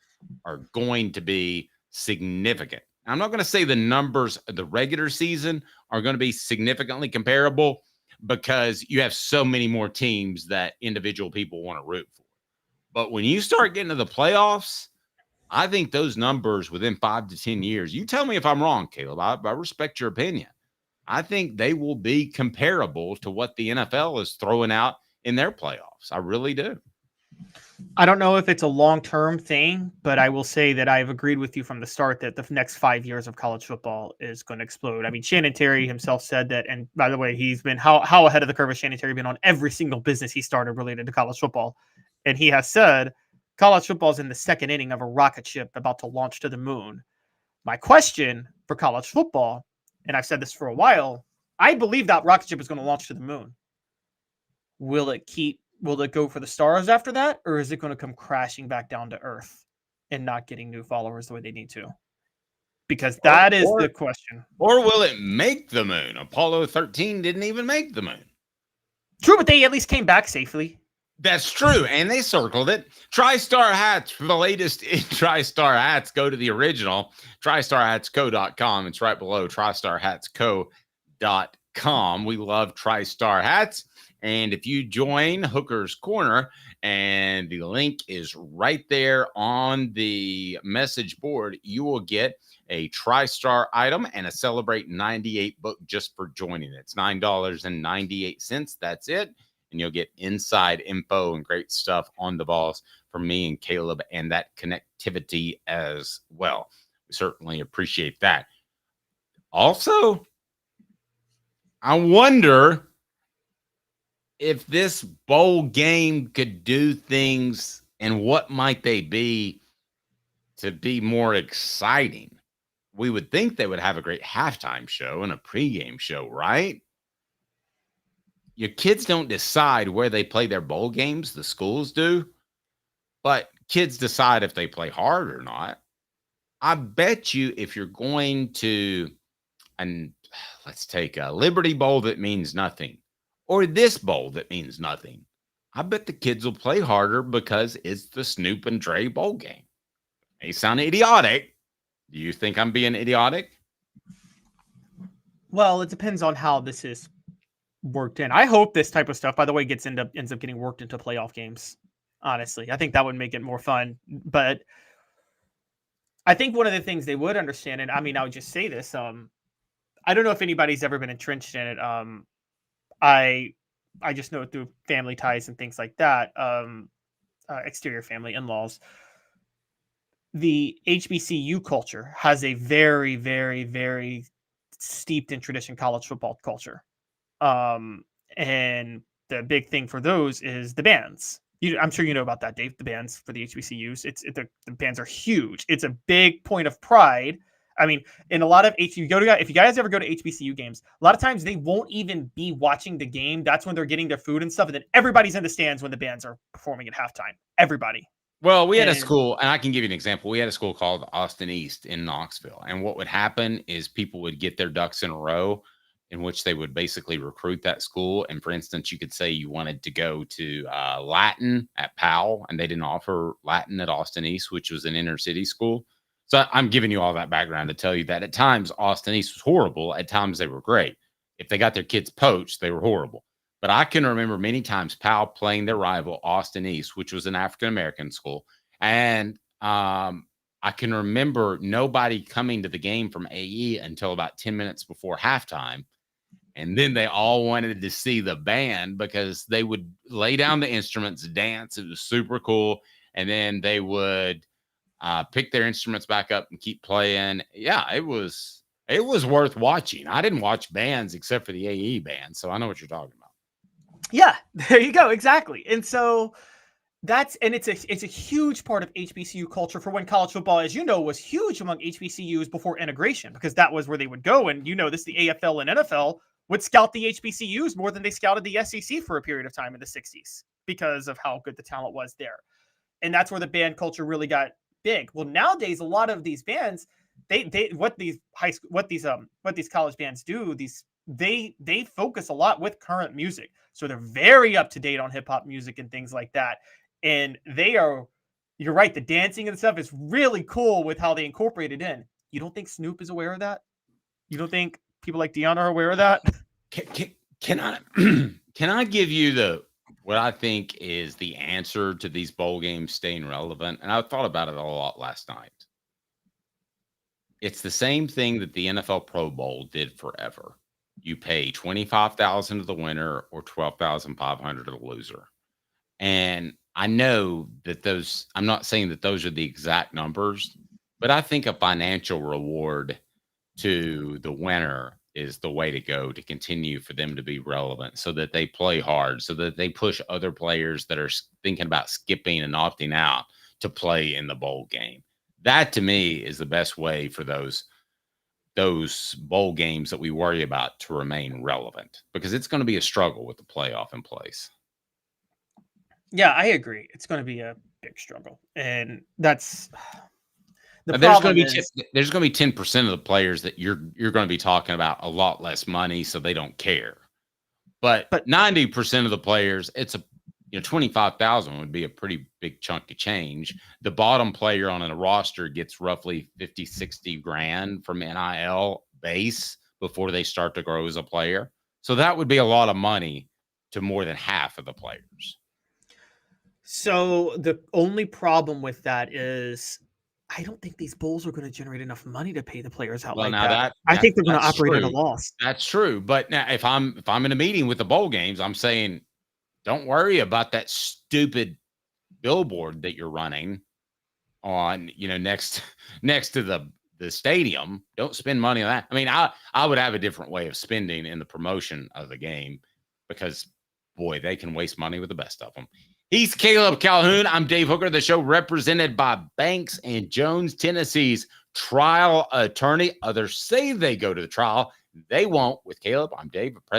are going to be significant. I'm not going to say the numbers of the regular season are going to be significantly comparable because you have so many more teams that individual people want to root for. But when you start getting to the playoffs, I think those numbers within 5 to 10 years, you tell me if I'm wrong, Caleb, I respect your opinion. I think they will be comparable to what the NFL is throwing out in their playoffs. I really do. I don't know if it's a long-term thing, but I will say that I've agreed with you from the start that the next 5 years of college football is going to explode. I mean, Shannon Terry himself said that, and by the way, he's been how ahead of the curve has Shannon Terry been on every single business he started related to college football. And he has said college football is in the second inning of a rocket ship about to launch to the moon. My question for college football, and I've said this for a while, I believe that rocket ship is going to launch to the moon. Will it go for the stars after that, or is it going to come crashing back down to earth and not getting new followers the way they need to? Because that is the question. Or will it make the moon? Apollo 13 didn't even make the moon. True, but they at least came back safely. That's true, and they circled it. TriStar hats for the latest in TriStar hats. Go to the original, TriStarHatsCo.com. It's right below TriStarHatsCo.com. We love TriStar hats. And if you join Hooker's Corner, and the link is right there on the message board, you will get a TriStar item and a Celebrate 98 book just for joining. It's $9.98. That's it. And you'll get inside info and great stuff on the Vols from me and Caleb, and that connectivity as well. We certainly appreciate that. Also, I wonder if this bowl game could do things, and what might they be to be more exciting. We would think they would have a great halftime show and a pregame show, right? Your kids don't decide where they play their bowl games, the schools do, but kids decide if they play hard or not. I bet you if you're going to, and let's take a Liberty Bowl that means nothing, or this bowl that means nothing, I bet the kids will play harder because it's the Snoop and Dre bowl game. May sound idiotic. Do you think I'm being idiotic? Well, it depends on how this is worked in. I hope this type of stuff, by the way, ends up getting worked into playoff games. Honestly, I think that would make it more fun. But I think one of the things they would understand, and I mean, I would just say this. I don't know if anybody's ever been entrenched in it. I just know it through family ties and things like that. Exterior family, in-laws. The HBCU culture has a very, very, very steeped in tradition college football culture. And the big thing for those is the bands. I'm sure you know about that, Dave, the bands for the HBCUs. The bands are huge. It's a big point of pride. I mean, in a lot of if you guys ever go to HBCU games, a lot of times they won't even be watching the game. That's when they're getting their food and stuff. And then everybody's in the stands when the bands are performing at halftime. Everybody. Well, we had a school, and I can give you an example. We had a school called Austin East in Knoxville. And what would happen is people would get their ducks in a row, in which they would basically recruit that school. And for instance, you could say you wanted to go to Latin at Powell, and they didn't offer Latin at Austin East, which was an inner city school. So I'm giving you all that background to tell you that at times Austin East was horrible. At times they were great. If they got their kids poached, they were horrible. But I can remember many times Powell playing their rival, Austin East, which was an African-American school. And I can remember nobody coming to the game from AE until about 10 minutes before halftime. And then they all wanted to see the band because they would lay down the instruments, dance. It was super cool. And then they would pick their instruments back up and keep playing. Yeah, it was worth watching. I didn't watch bands except for the AE band. So I know what you're talking about. Yeah, there you go. Exactly. And so it's a huge part of HBCU culture for when college football, as you know, was huge among HBCUs before integration, because that was where they would go. And this, the AFL and NFL would scout the HBCUs more than they scouted the SEC for a period of time in the 60s because of how good the talent was there. And that's where the band culture really got big. Well, nowadays, a lot of these bands, what these college bands do, they focus a lot with current music. So they're very up to date on hip hop music and things like that. And you're right, the dancing and stuff is really cool with how they incorporate it in. You don't think Snoop is aware of that? You don't think people like Deion are aware of that? Can I give you what I think is the answer to these bowl games staying relevant? And I thought about it a lot last night. It's the same thing that the NFL Pro Bowl did forever. You pay $25,000 to the winner or $12,500 to the loser. And I know that I'm not saying that those are the exact numbers, but I think a financial reward to the winner is the way to go to continue for them to be relevant, so that they play hard, so that they push other players that are thinking about skipping and opting out to play in the bowl game. That to me is the best way for those bowl games that we worry about to remain relevant, because it's going to be a struggle with the playoff in place. Yeah, I agree. It's going to be a big struggle. And that's there's going to be 10% of the players that you're going to be talking about a lot less money, so they don't care. But 90% of the players, it's 25,000 would be a pretty big chunk of change. The bottom player on a roster gets roughly 50, 60 grand from NIL base before they start to grow as a player. So that would be a lot of money to more than half of the players. So the only problem with that is I don't think these bowls are going to generate enough money to pay the players out that. I think they're going to operate at a loss. That's true. But now if I'm in a meeting with the bowl games, I'm saying, don't worry about that stupid billboard that you're running on, next to the stadium. Don't spend money on that. I mean, I would have a different way of spending in the promotion of the game because, boy, they can waste money with the best of them. He's Caleb Calhoun. I'm Dave Hooker. The show represented by Banks and Jones, Tennessee's trial attorney. Others say they go to the trial. They won't. With Caleb, I'm Dave, president.